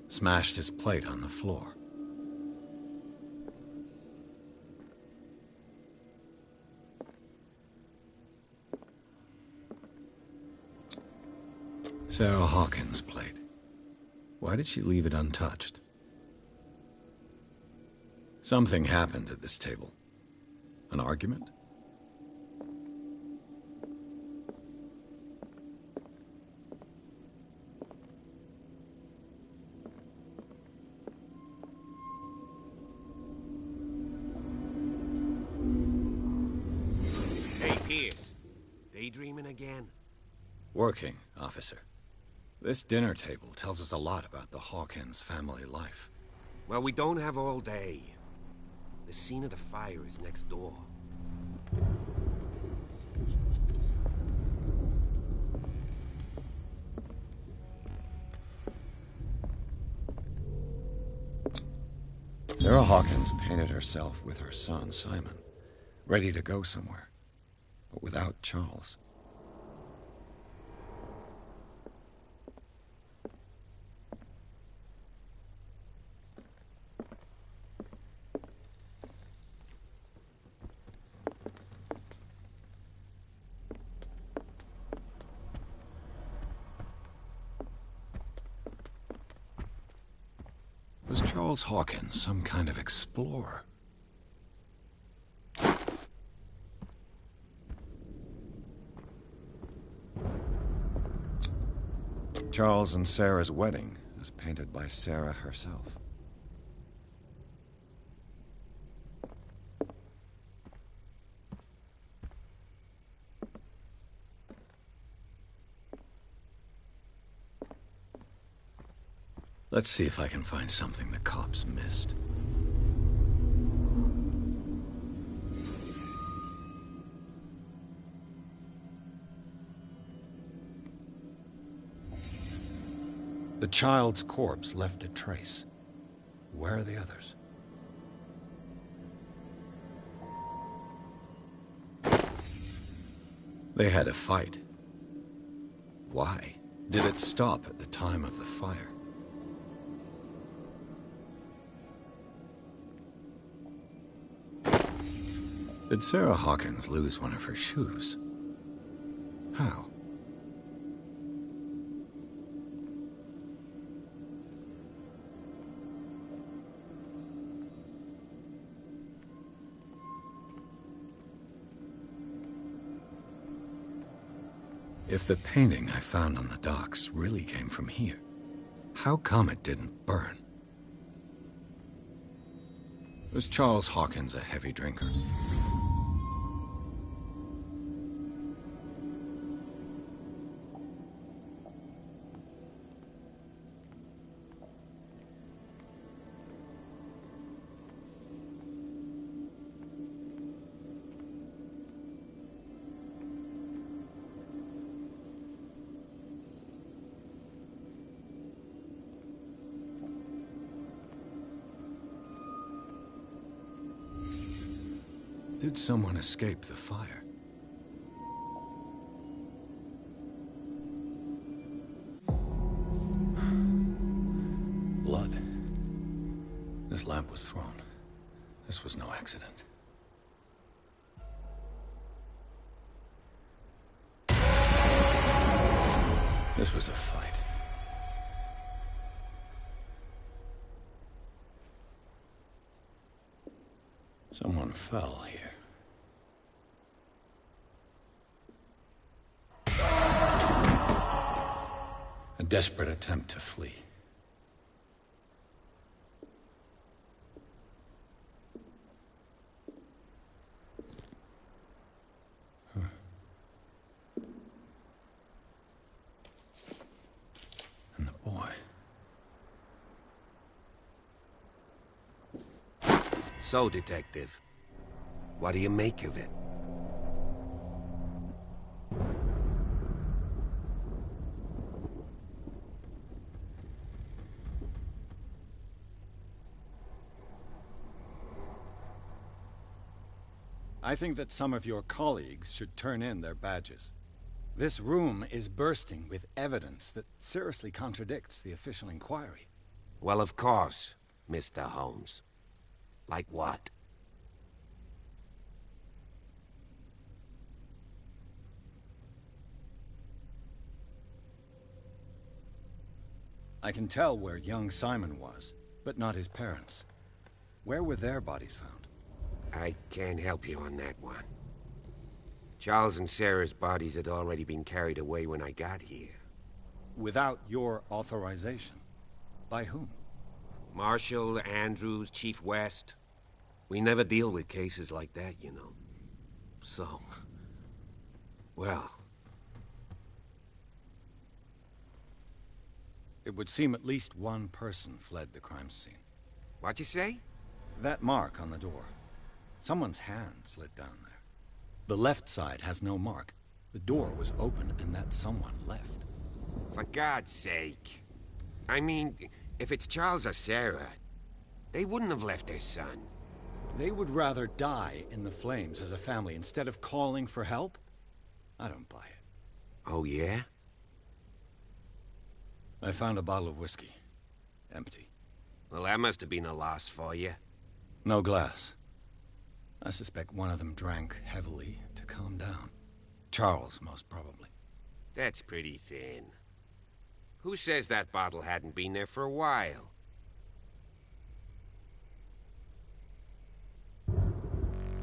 smashed his plate on the floor. Sarah Hawkins' plate. Why did she leave it untouched? Something happened at this table. An argument? Hey, Pierce. Daydreaming again? Working, officer. This dinner table tells us a lot about the Hawkins family life. Well, we don't have all day. The scene of the fire is next door. Sarah Hawkins painted herself with her son, Simon, ready to go somewhere, but without Charles. Was Charles Hawkins some kind of explorer? Charles and Sarah's wedding was painted by Sarah herself. Let's see if I can find something the cops missed. The child's corpse left a trace. Where are the others? They had a fight. Why? Did it stop at the time of the fire? Did Sarah Hawkins lose one of her shoes? How? If the painting I found on the docks really came from here, how come it didn't burn? Was Charles Hawkins a heavy drinker? Did someone escape the fire? This lamp was thrown. This was no accident. This was a fight. Someone fell here. A desperate attempt to flee. And the boy. So, Detective, what do you make of it? I think that some of your colleagues should turn in their badges. This room is bursting with evidence that seriously contradicts the official inquiry. Well, of course, Mr. Holmes. Like what? I can tell where young Simon was, but not his parents. Where were their bodies found? I can't help you on that one. Charles and Sarah's bodies had already been carried away when I got here. Without your authorization? By whom? Marshall, Andrews, Chief West. We never deal with cases like that, you know. So... well... It would seem at least one person fled the crime scene. What'd you say? That mark on the door. Someone's hand slid down there. The left side has no mark. The door was open and that someone left. For God's sake. I mean, if it's Charles or Sarah, they wouldn't have left their son. They would rather die in the flames as a family instead of calling for help? I don't buy it. Oh, yeah? I found a bottle of whiskey. Empty. Well, that must have been a loss for you. No glass. I suspect one of them drank heavily to calm down. Charles, most probably. That's pretty thin. Who says that bottle hadn't been there for a while?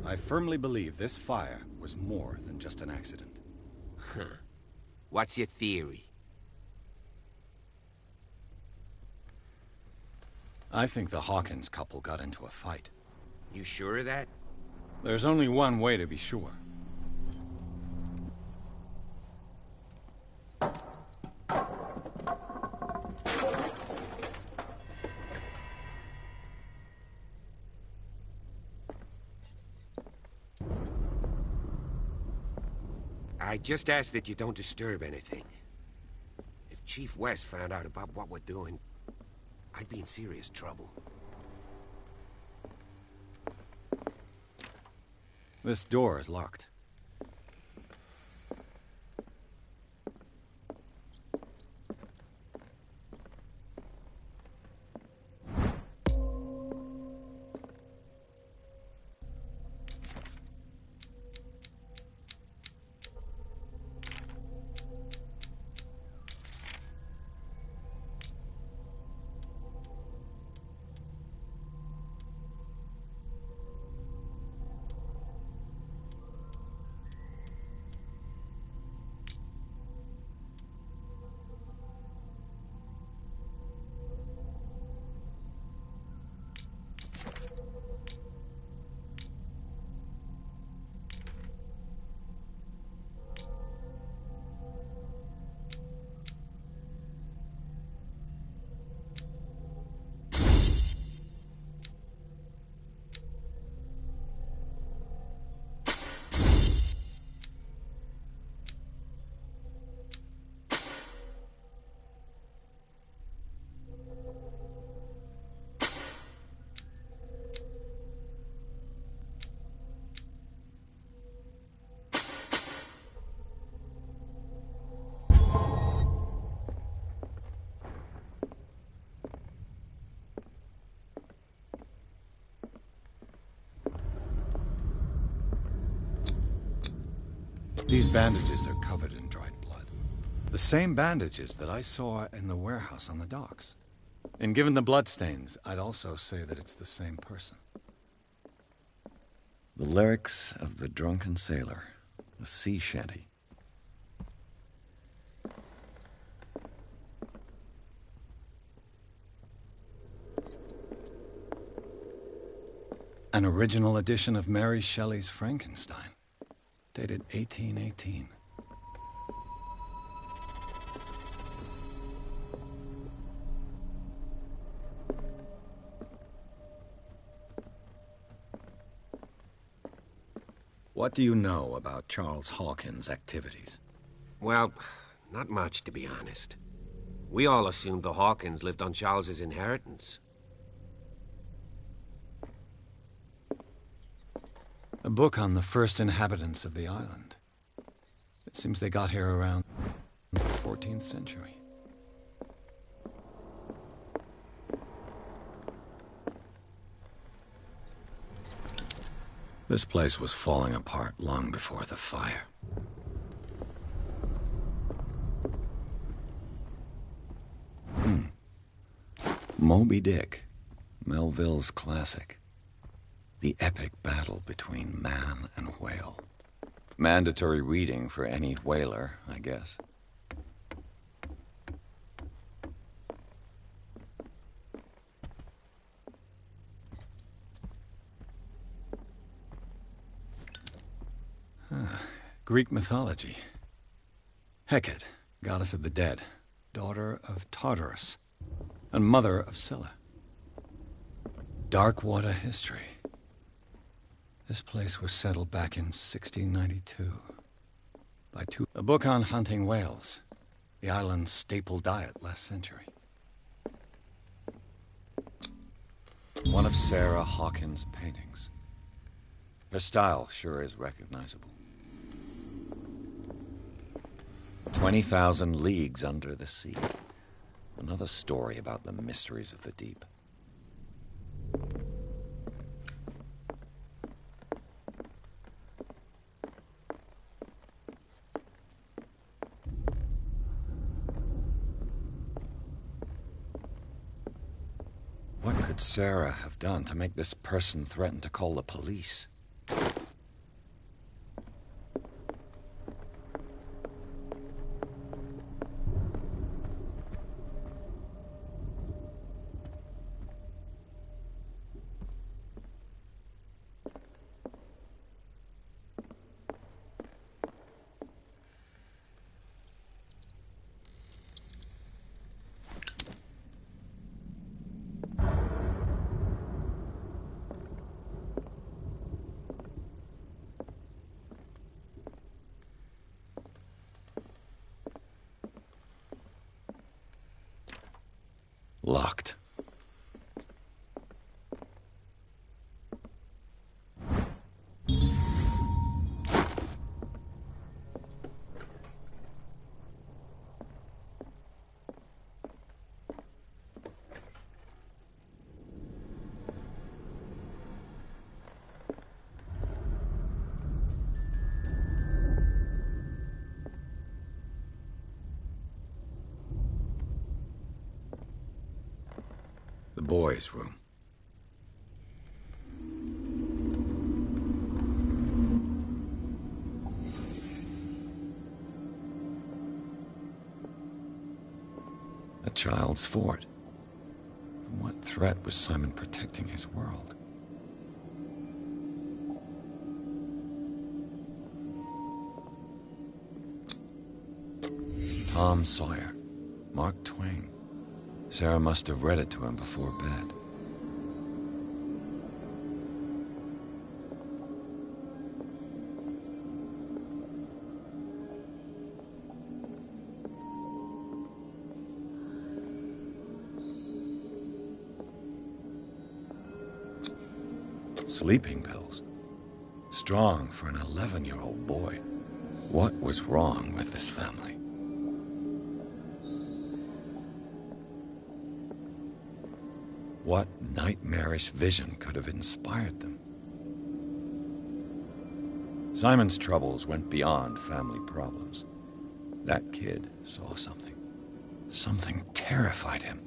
I firmly believe this fire was more than just an accident. Huh. What's your theory? I think the Hawkins couple got into a fight. You sure of that? There's only one way to be sure. I just ask that you don't disturb anything. If Chief West found out about what we're doing, I'd be in serious trouble. This door is locked. These bandages are covered in dried blood. The same bandages that I saw in the warehouse on the docks. And given the bloodstains, I'd also say that it's the same person. The lyrics of the drunken sailor, a sea shanty. An original edition of Mary Shelley's Frankenstein, dated 1818. What do you know about Charles Hawkins' activities? Well, not much, to be honest. We all assumed the Hawkins lived on Charles's inheritance. A book on the first inhabitants of the island. It seems they got here around the 14th century. This place was falling apart long before the fire. Moby Dick, Melville's classic. The epic battle between man and whale. Mandatory reading for any whaler, I guess. Greek mythology. Hecate, goddess of the dead, daughter of Tartarus, and mother of Scylla. Dark water history. This place was settled back in 1692 by a book on hunting whales, the island's staple diet last century. One of Sarah Hawkins' paintings. Her style sure is recognizable. 20,000 Leagues Under the Sea. Another story about the mysteries of the deep. What could Sarah have done to make this person threaten to call the police? Locked. The boys' room. A child's fort. From what threat was Simon protecting his world? Tom Sawyer. Mark Twain. Sarah must have read it to him before bed. Sleeping pills. Strong for an 11-year-old boy. What was wrong with this family? What nightmarish vision could have inspired them? Simon's troubles went beyond family problems. That kid saw something. Something terrified him.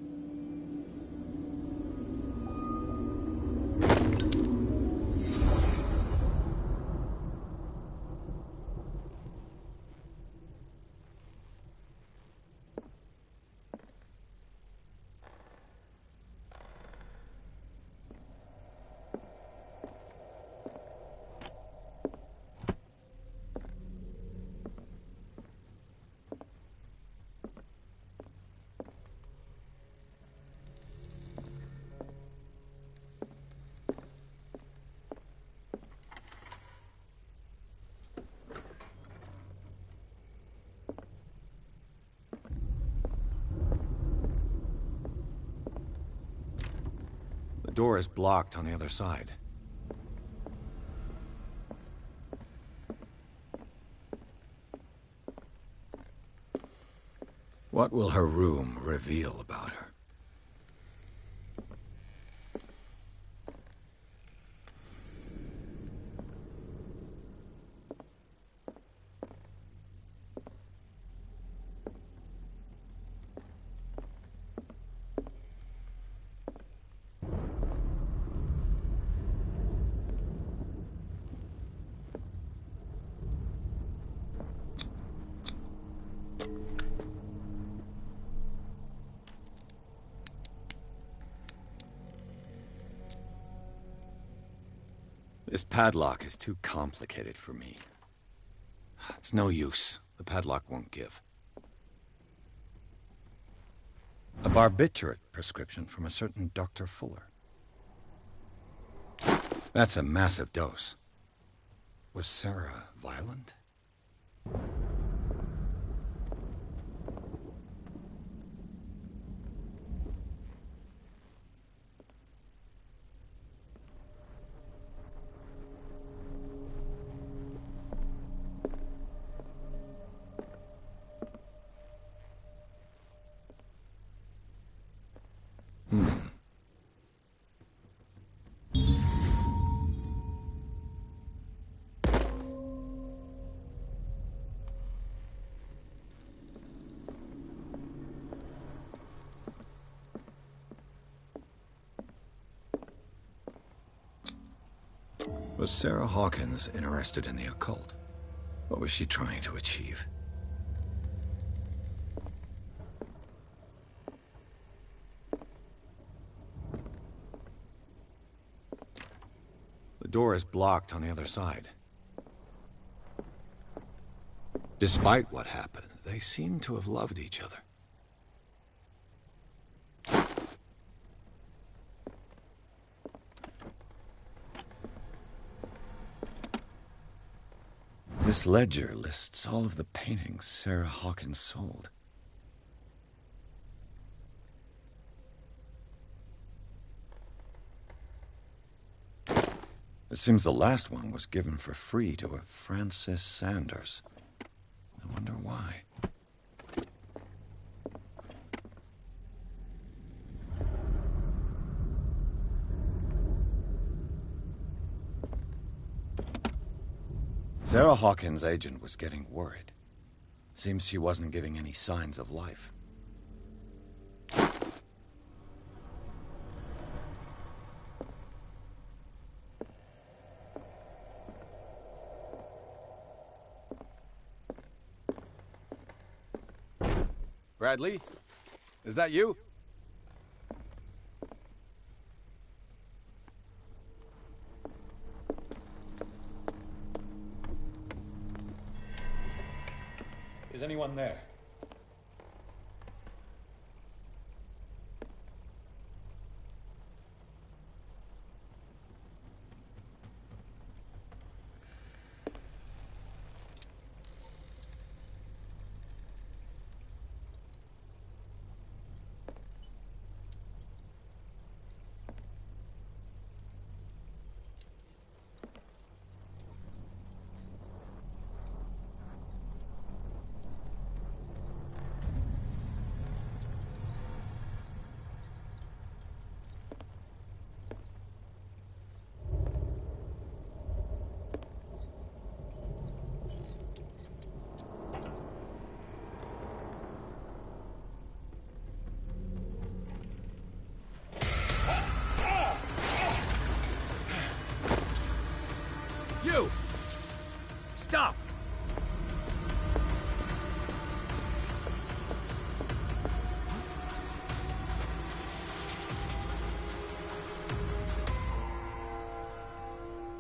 The door is blocked on the other side. What will her room reveal about her? This padlock is too complicated for me. It's no use. The padlock won't give. A barbiturate prescription from a certain Dr. Fuller. That's a massive dose. Was Sarah violent? Was Sarah Hawkins interested in the occult? What was she trying to achieve? The door is blocked on the other side. Despite what happened, they seem to have loved each other. This ledger lists all of the paintings Sarah Hawkins sold. It seems the last one was given for free to a Francis Sanders. I wonder why. Sarah Hawkins' agent was getting worried. Seems she wasn't giving any signs of life. Bradley? Is that you? Is anyone there?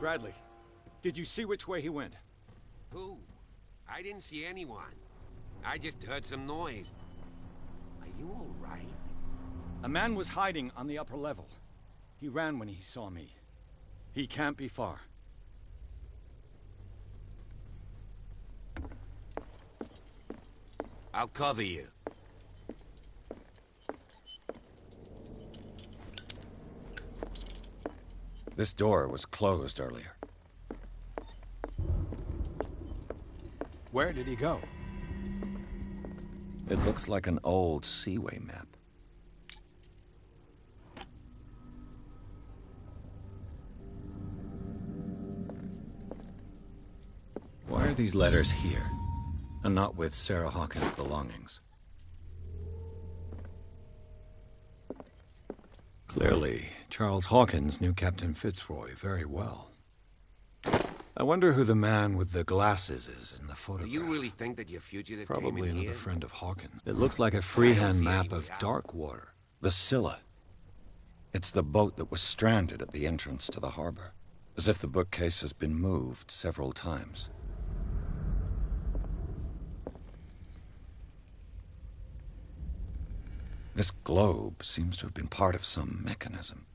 Bradley, did you see which way he went? Who? I didn't see anyone. I just heard some noise. Are you all right? A man was hiding on the upper level. He ran when he saw me. He can't be far. I'll cover you. This door was closed earlier. Where did he go? It looks like an old seaway map. Why are these letters here, and not with Sarah Hawkins' belongings? Clearly, Charles Hawkins knew Captain Fitzroy very well. I wonder who the man with the glasses is in the photograph. Do you really think that your fugitive came Probably in another here? friend of Hawkins. It looks like a freehand see map any of way out. Darkwater, the Scylla. It's the boat that was stranded at the entrance to the harbor, as if the bookcase has been moved several times. This globe seems to have been part of some mechanism.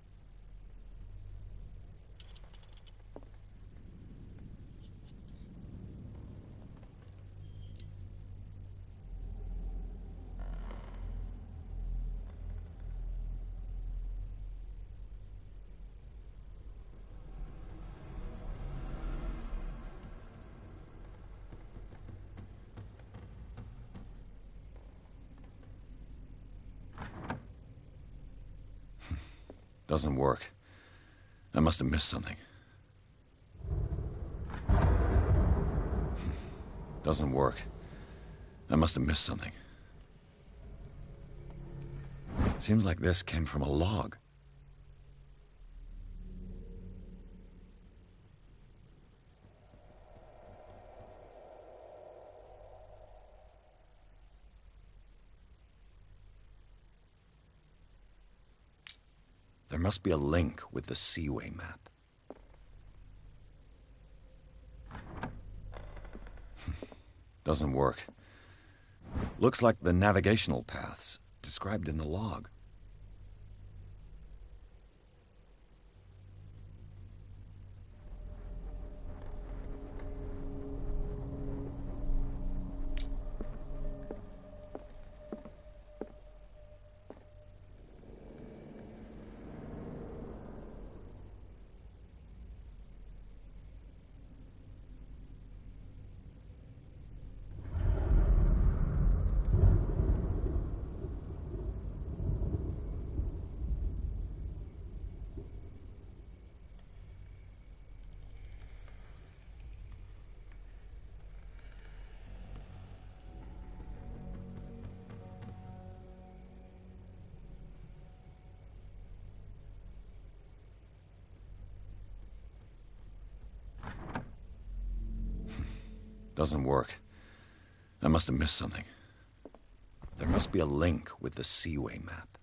Doesn't work. I must have missed something. Doesn't work. I must have missed something. Seems like this came from a log. There must be a link with the Seaway map. Doesn't work. Looks like the navigational paths described in the log. Doesn't work. I must have missed something. There must be a link with the Seaway map.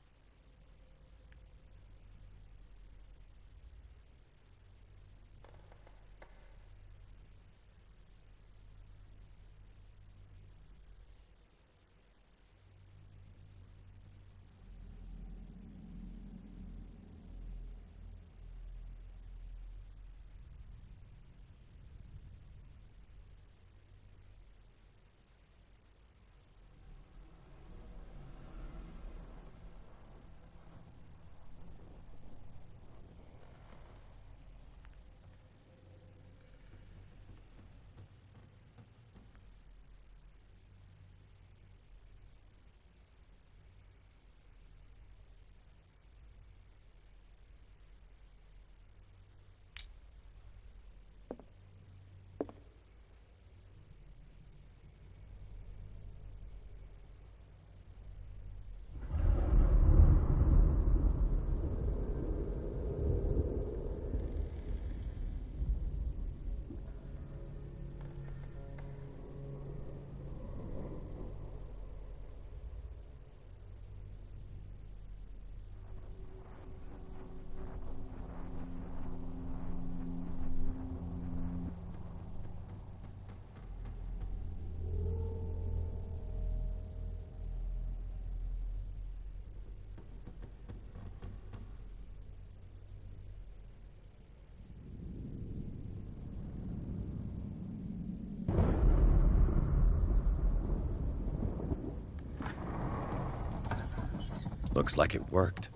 Looks like it worked.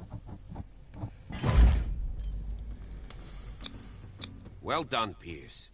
Well done, Pierce.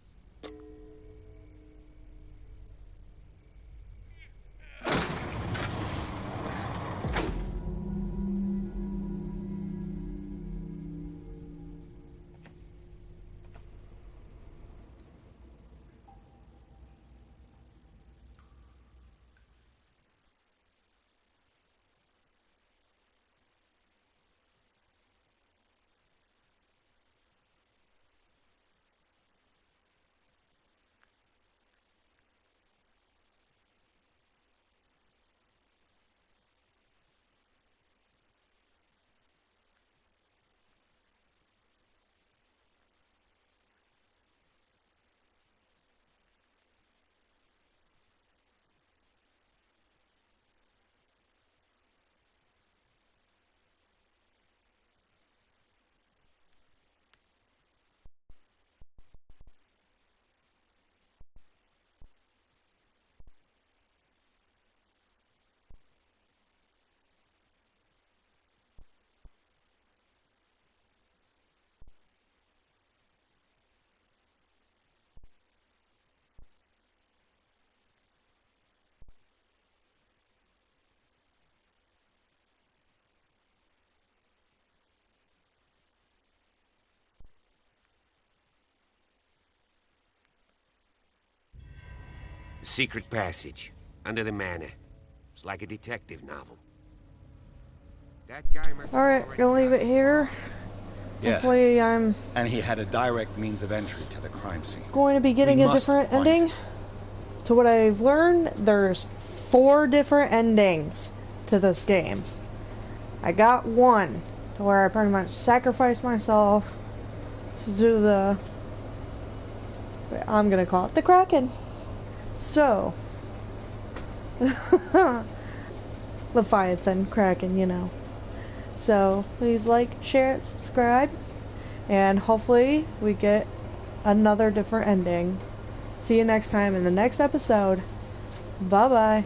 Secret passage, under the manor. It's like a detective novel. That guy must have Alright, already gonna leave it here. Yeah. Hopefully I'm And he had a direct means of entry to the crime scene. going to be getting We a must different find ending. him. To what I've learned, there's 4 different endings to this game. I got one to where I pretty much sacrificed myself to do the... I'm gonna call it the Kraken. So... Leviathan, Kraken, you know. So, please like, share, subscribe, and hopefully we get another different ending. See you next time in the next episode. Bye-bye.